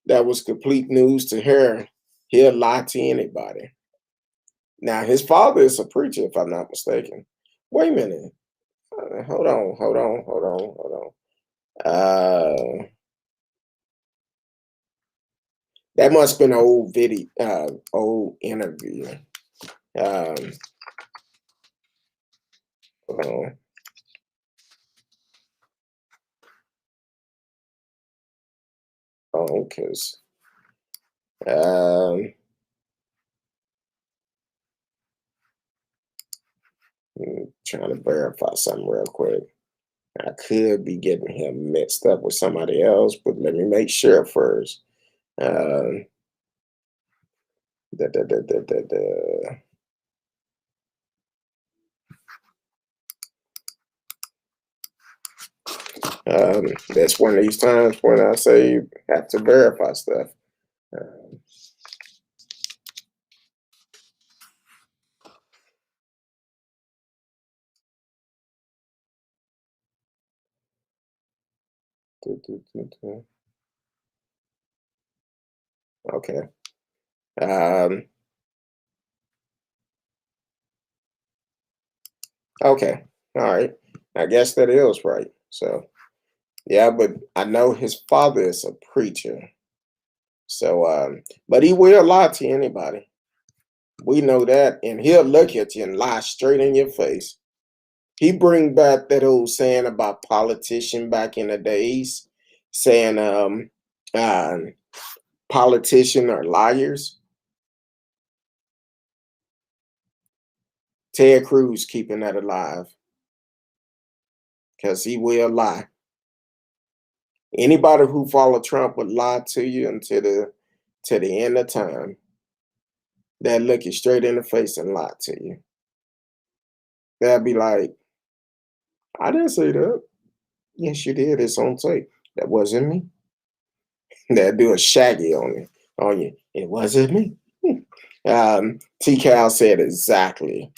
Speaker 1: that was complete news to her. He'll lie to anybody. Now his father is a preacher, if I'm not mistaken. Wait a minute. Hold on. That must have been an old video, old interview. Um, hold on. Oh, because um, trying to verify something real quick. I could be getting him mixed up with somebody else, but let me make sure first. Um, da, da, da, da, da, da. That's one of these times when I say you have to verify stuff. Um, do, do, do, do. Okay. Um, okay. All right. I guess that is right. So yeah, but I know his father is a preacher. So but he will lie to anybody. We know that, and he'll look at you and lie straight in your face. He bring back that old saying about politician back in the days, saying uh, politician are liars. Ted Cruz keeping that alive because he will lie. Anybody who follow Trump would lie to you until the end of time. They'll look you straight in the face and lie to you. They'll be like, I didn't say that. Yes, you did. It's on tape. That wasn't me. They'll do a shaggy on you. It wasn't me. T Cal said exactly.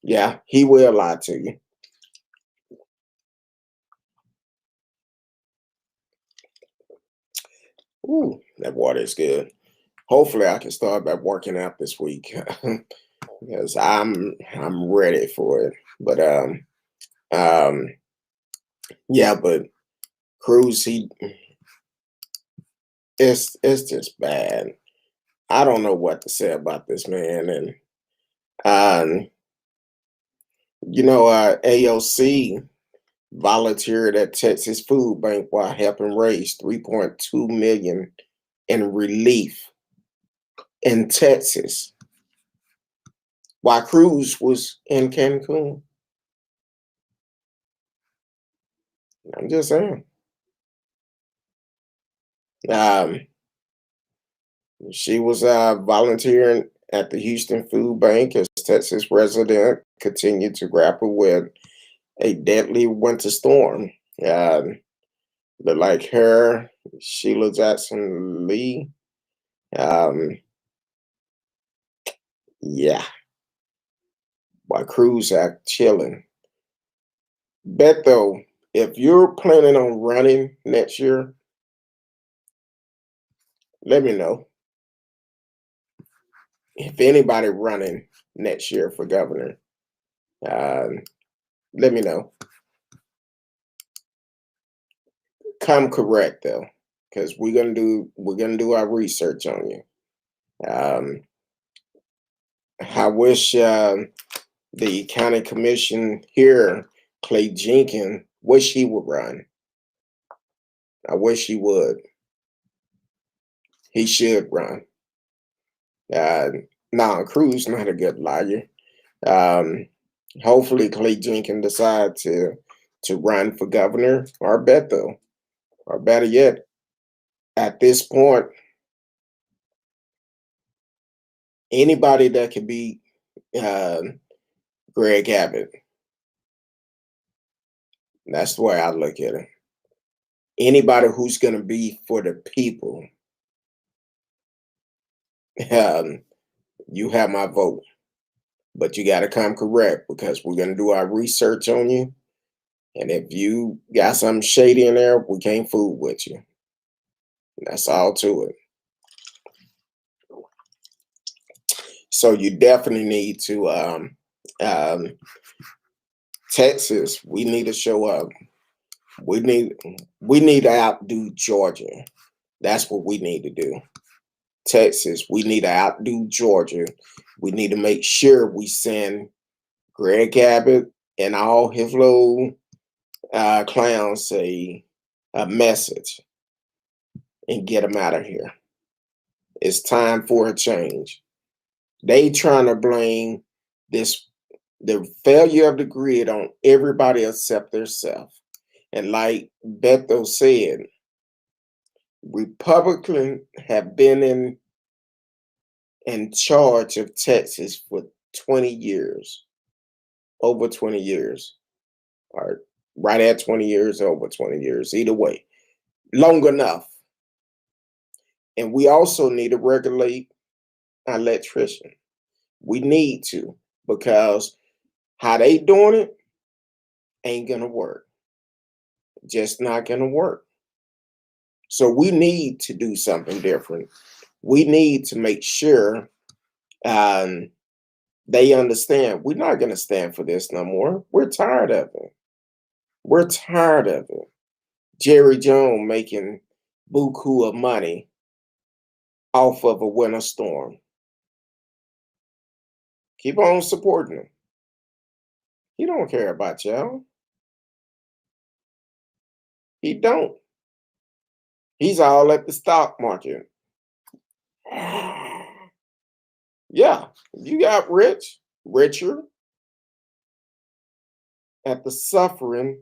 Speaker 1: Yeah, he will lie to you. Ooh, that water is good. Hopefully I can start back working out this week because I'm ready for it. But um yeah, but Cruz, it's just bad. I don't know what to say about this man. And um AOC volunteered at Texas Food Bank while helping raise 3.2 million in relief in Texas while Cruz was in Cancun. I'm just saying. Um, she was volunteering at the Houston Food Bank as Texas resident continued to grapple with a deadly winter storm. Um, but like her, Sheila Jackson Lee, um, yeah, while Cruz act chilling. Bet though, if you're planning on running next year, let me know. If anybody running next year for governor, um, let me know. Come correct though, because we're gonna do our research on you. Um, I wish the county commission here, Clay Jenkins, wish he would run. I wish he would. He should run. Uh, now Cruz not a good liar. Um, Hopefully Clay Jenkins decide to run for governor or Beto, or better yet, at this point, anybody that could be uh, Greg Abbott. That's the way I look at it. Anybody who's going to be for the people, um, you have my vote. But you got to come correct because we're going to do our research on you. And if you got something shady in there, we can't fool with you. That's all to it. So you definitely need to um, Texas. We need to show up. We need we need to outdo Georgia. That's what we need to do. Texas, we need to outdo Georgia. We need to make sure we send Greg Abbott and all his little clowns a message and get them out of here. It's time for a change. They trying to blame this the failure of the grid on everybody except themselves. And like Beto said, Republicans have been in charge of Texas for 20 years, over 20 years. Or right at 20 years, over 20 years, either way, long enough. And we also need to regulate our electrician. We need to, because how they doing it ain't gonna work. Just not gonna work. So we need to do something different. We need to make sure um, they understand we're not gonna stand for this no more. We're tired of it. We're tired of it. Jerry Jones making buku of money off of a winter storm. Keep on supporting him. He don't care about y'all. He don't. He's all at the stock market. Yeah, you got richer at the suffering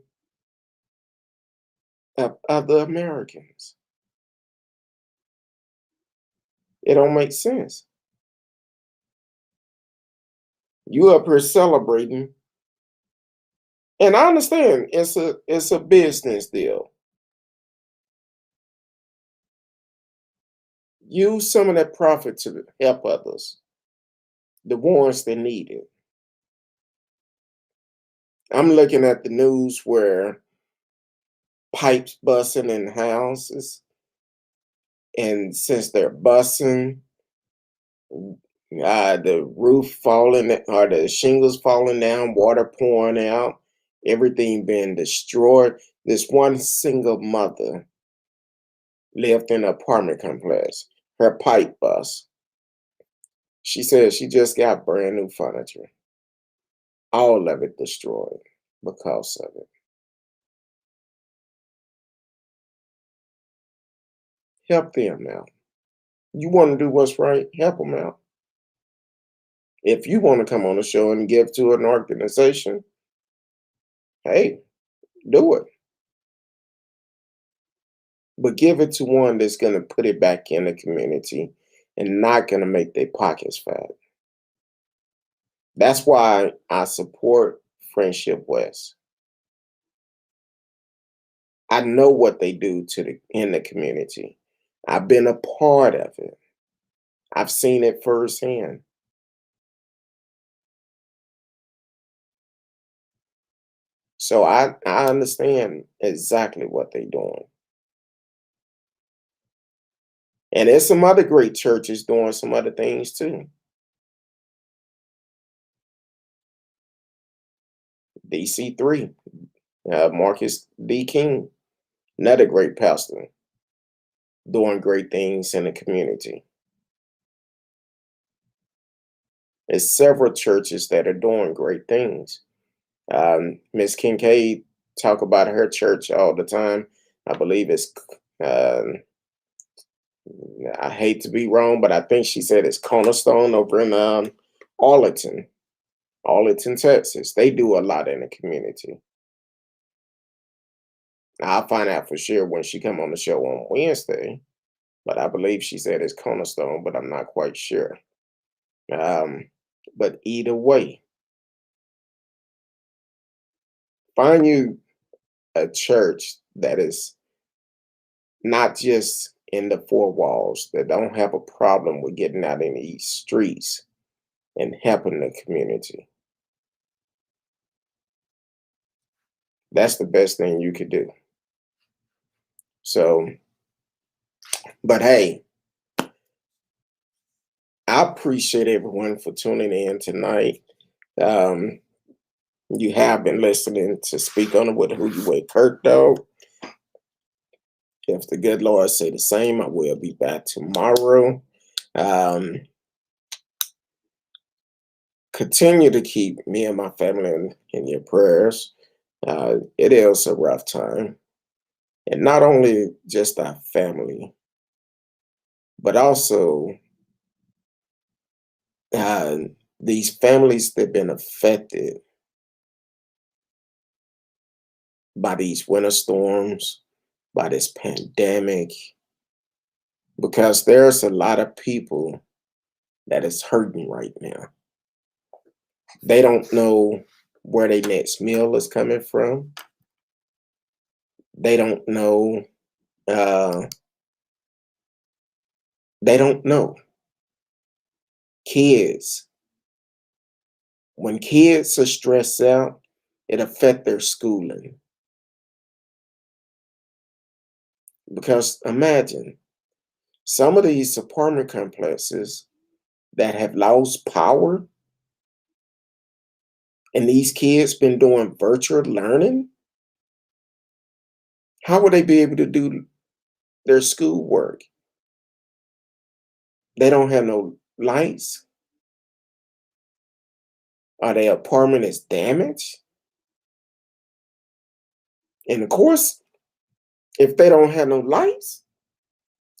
Speaker 1: of other Americans. It don't make sense. You up here celebrating, and I understand it's a business deal. Use some of that profit to help others, the ones that need it. I'm looking at the news where pipes busting in houses, and since they're busting, the roof falling or the shingles falling down, water pouring out, everything being destroyed. This one single mother lived in an apartment complex. Her pipe bust. She said she just got brand new furniture. All of it destroyed because of it. Help them out. You want to do what's right, help them out. If you want to come on the show and give to an organization, hey, do it. But give it to one that's going to put it back in the community and not going to make their pockets fat. That's why I support Friendship West. I know what they do in the community. I've been a part of it. I've seen it firsthand. So I understand exactly what they're doing. And there's some other great churches doing some other things too. DC3, Marcus D. King, another great pastor, doing great things in the community. There's several churches that are doing great things. Miss Kincaid talk about her church all the time. I believe it's um, I hate to be wrong, but I think she said it's Cornerstone over in Arlington, Arlington, Texas. They do a lot in the community. I'll find out for sure when she come on the show on Wednesday, but I believe she said it's Cornerstone, but I'm not quite sure. Um, but either way, find you a church that is not just in the four walls, that don't have a problem with getting out in these streets and helping the community. That's the best thing you could do. So, but hey, I appreciate everyone for tuning in tonight. Um, you have been listening to Speak On It with Who You With Kurt, though. If the good Lord say the same, I will be back tomorrow. Um, Continue to keep me and my family in your prayers. It is a rough time. And not only just our family, but also uh, these families that have been affected by these winter storms, by this pandemic, because there's a lot of people that is hurting right now. They don't know where their next meal is coming from. They don't know. Uh, they don't know. Kids, when kids are stressed out, it affects their schooling. Because imagine some of these apartment complexes that have lost power, and these kids been doing virtual learning. How would they be able to do their schoolwork? They don't have no lights, or their apartment is damaged. And of course, if they don't have no lights,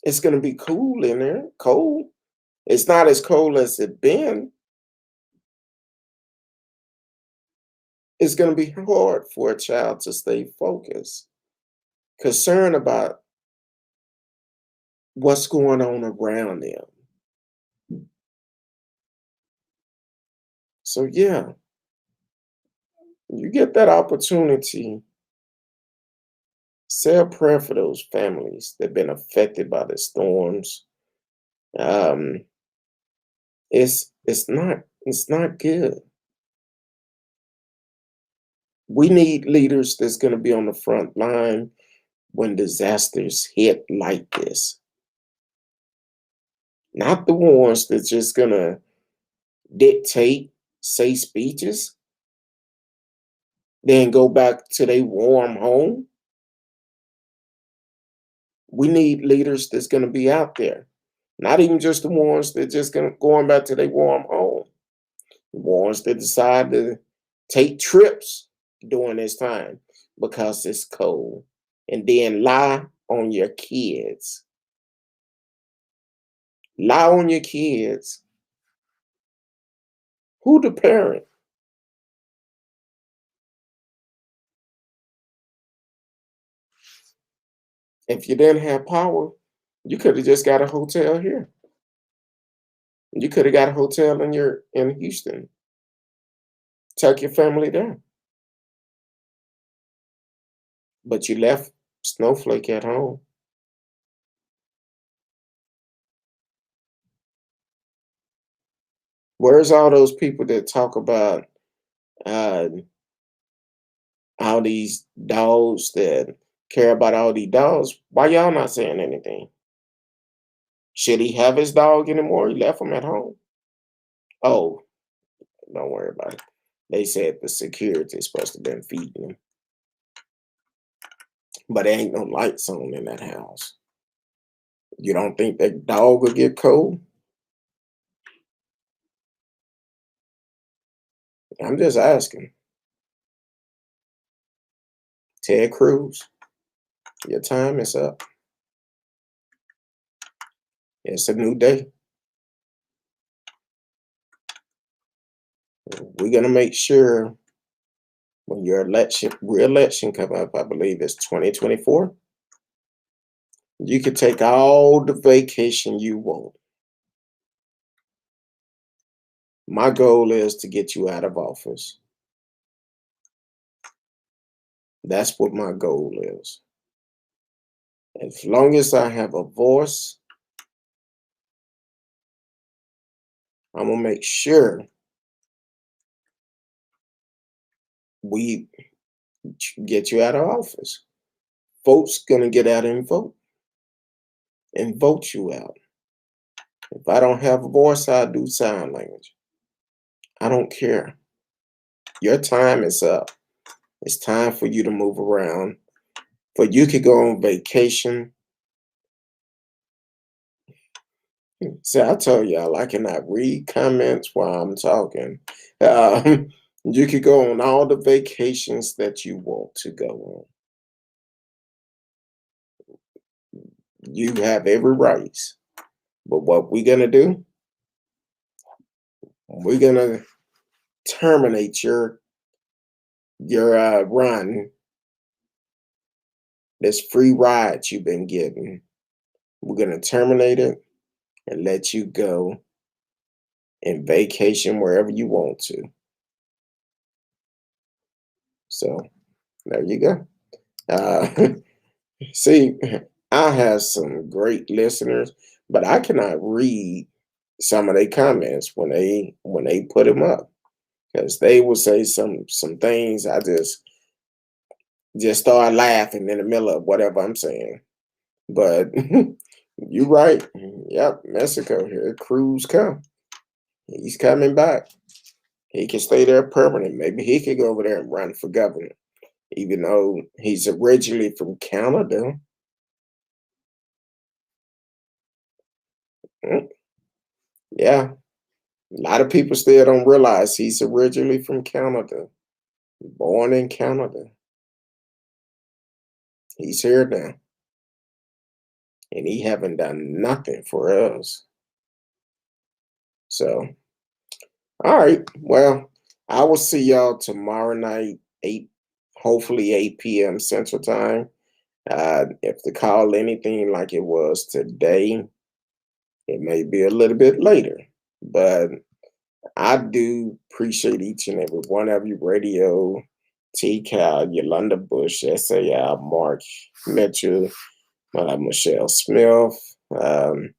Speaker 1: it's gonna be cool in there. Cold. It's not as cold as it been. It's gonna be hard for a child to stay focused, concerned about what's going on around them. So yeah, you get that opportunity, say a prayer for those families that have been affected by the storms. Um, it's not good. We need leaders that's going to be on the front line when disasters hit like this. Not the ones that's just going to dictate, say speeches, then go back to their warm home. We need leaders that's going to be out there. Not even just the ones that just going back to their warm home. The ones that decide to take trips during this time because it's cold. And then lie on your kids. Lie on your kids. Who the parent? If you didn't have power, you could have just got a hotel here. You could have got a hotel in Houston. Take your family there. But you left Snowflake at home. Where's all those people that talk about uh, all these dogs that care about all these dogs? Why y'all not saying anything? Should he have his dog anymore? He left him at home. Oh, don't worry about it. They said the security is supposed to been feeding him, but there ain't no lights on in that house. You don't think that dog will get cold? I'm just asking. Ted Cruz, your time is up. It's a new day. We're gonna make sure when your re-election come up, I believe it's 2024, you can take all the vacation you want. My goal is to get you out of office. That's what my goal is. As long as I have a voice, I'm gonna make sure we get you out of office. Folks gonna get out and vote you out. If I don't have a voice, I do sign language. I don't care. Your time is up. It's time for you to move around. For you could go on vacation. See, I told y'all I cannot read comments while I'm talking. You could go on all the vacations that you want to go on. You have every right. But what we're gonna do, we're gonna terminate your run, this free ride you've been getting. We're gonna terminate it and let you go and vacation wherever you want to. So there you go. See, I have some great listeners, but I cannot read some of their comments when they put them up because they will say some things. I just start laughing in the middle of whatever I'm saying. But you're right. Yep, Mexico here. Cruz come. He's coming back. He can stay there permanent. Maybe he could go over there and run for governor, even though he's originally from Canada. Mm, yeah, a lot of people still don't realize he's originally from Canada, born in Canada. He's here now, and he haven't done nothing for us. So, all right. Well, I will see y'all tomorrow night, 8, hopefully 8 p.m. Central Time. If the call anything like it was today, it may be a little bit later, but I do appreciate each and every one of you. Radio, T. Cal, Yolanda Bush, SAI, Mark Mitchell, Michelle Smith, um,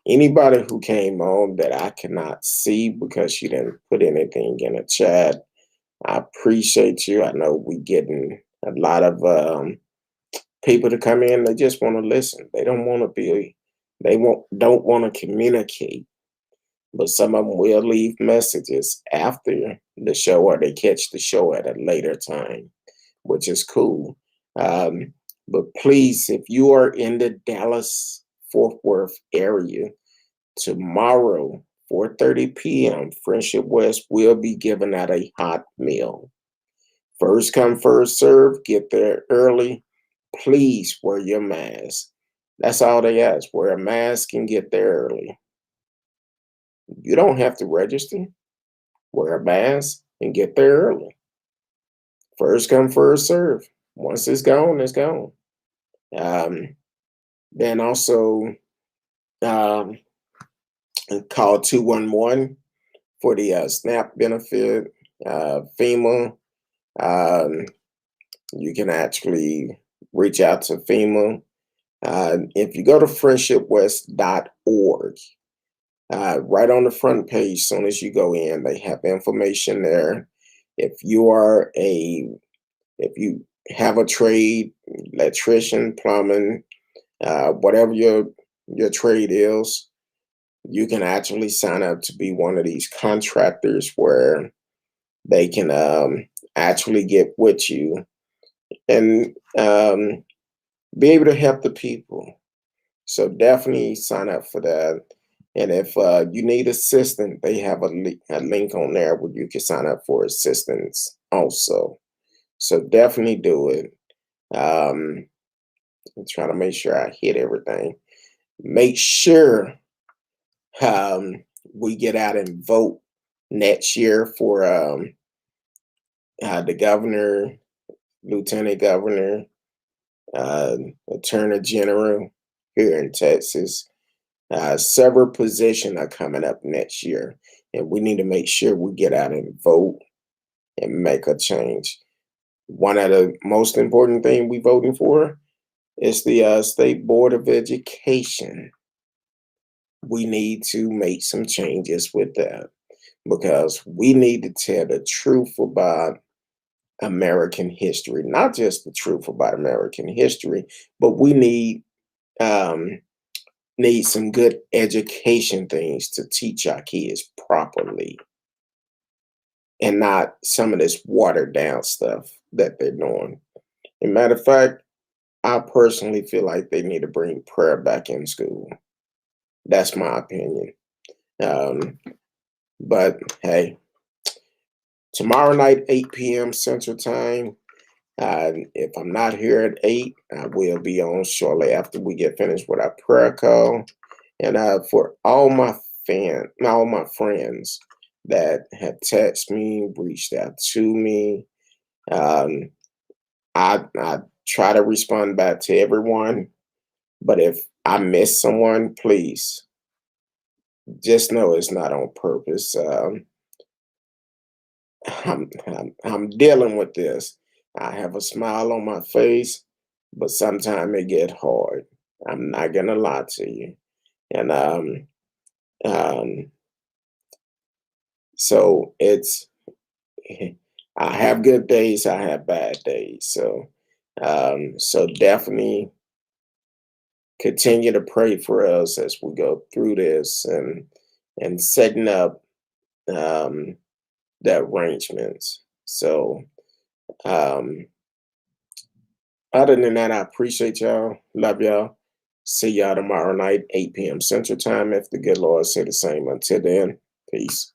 Speaker 1: anybody who came on that I cannot see because she didn't put anything in the chat. I appreciate you. I know we getting a lot of people to come in. They just want to listen. They don't want to be. They don't want to communicate. But some of them will leave messages after the show or they catch the show at a later time, which is cool. Um, but please, if you are in the Dallas Fort Worth area, tomorrow, 4:30 p.m., Friendship West will be giving out a hot meal. First come, first serve. Get there early. Please wear your mask. That's all they ask. Wear a mask and get there early. You don't have to register. Wear a mask and get there early. First come, first serve. Once it's gone, it's gone. Um, then also um, call 211 for the SNAP benefit, FEMA. Um, you can actually reach out to FEMA. If you go to friendshipwest.org, right on the front page, as soon as you go in, they have information there. If you are if you have a trade, electrician, plumbing, whatever your trade is, you can actually sign up to be one of these contractors where they can actually get with you and be able to help the people. So definitely sign up for that. And if you need assistance, they have a link on there where you can sign up for assistance also. So definitely do it. I'm trying to make sure I hit everything. Make sure um, we get out and vote next year for the governor, lieutenant governor, uh, attorney general here in Texas. Several positions are coming up next year, and we need to make sure we get out and vote and make a change. One of the most important things we voting for is the State Board of Education. We need to make some changes with that because we need to tell the truth about American history, not just the truth about American history, but we um, need some good education things to teach our kids properly and not some of this watered down stuff that they're doing. As a matter of fact, I personally feel like they need to bring prayer back in school. That's my opinion. Um, but hey, tomorrow night, 8 p.m. Central Time. If I'm not here at 8, I will be on shortly after we get finished with our prayer call. And for all my friends that have texted me, reached out to me, um, I try to respond back to everyone. But if I miss someone, please just know it's not on purpose. I'm dealing with this. I have a smile on my face, but sometimes it get hard. I'm not gonna lie to you. And um, so it's I have good days, I have bad days. So definitely continue to pray for us as we go through this and setting up um, the arrangements. So um, other than that, I appreciate y'all. Love y'all. See y'all tomorrow night, 8 p.m. Central Time, if the good Lord say the same. Until then, peace.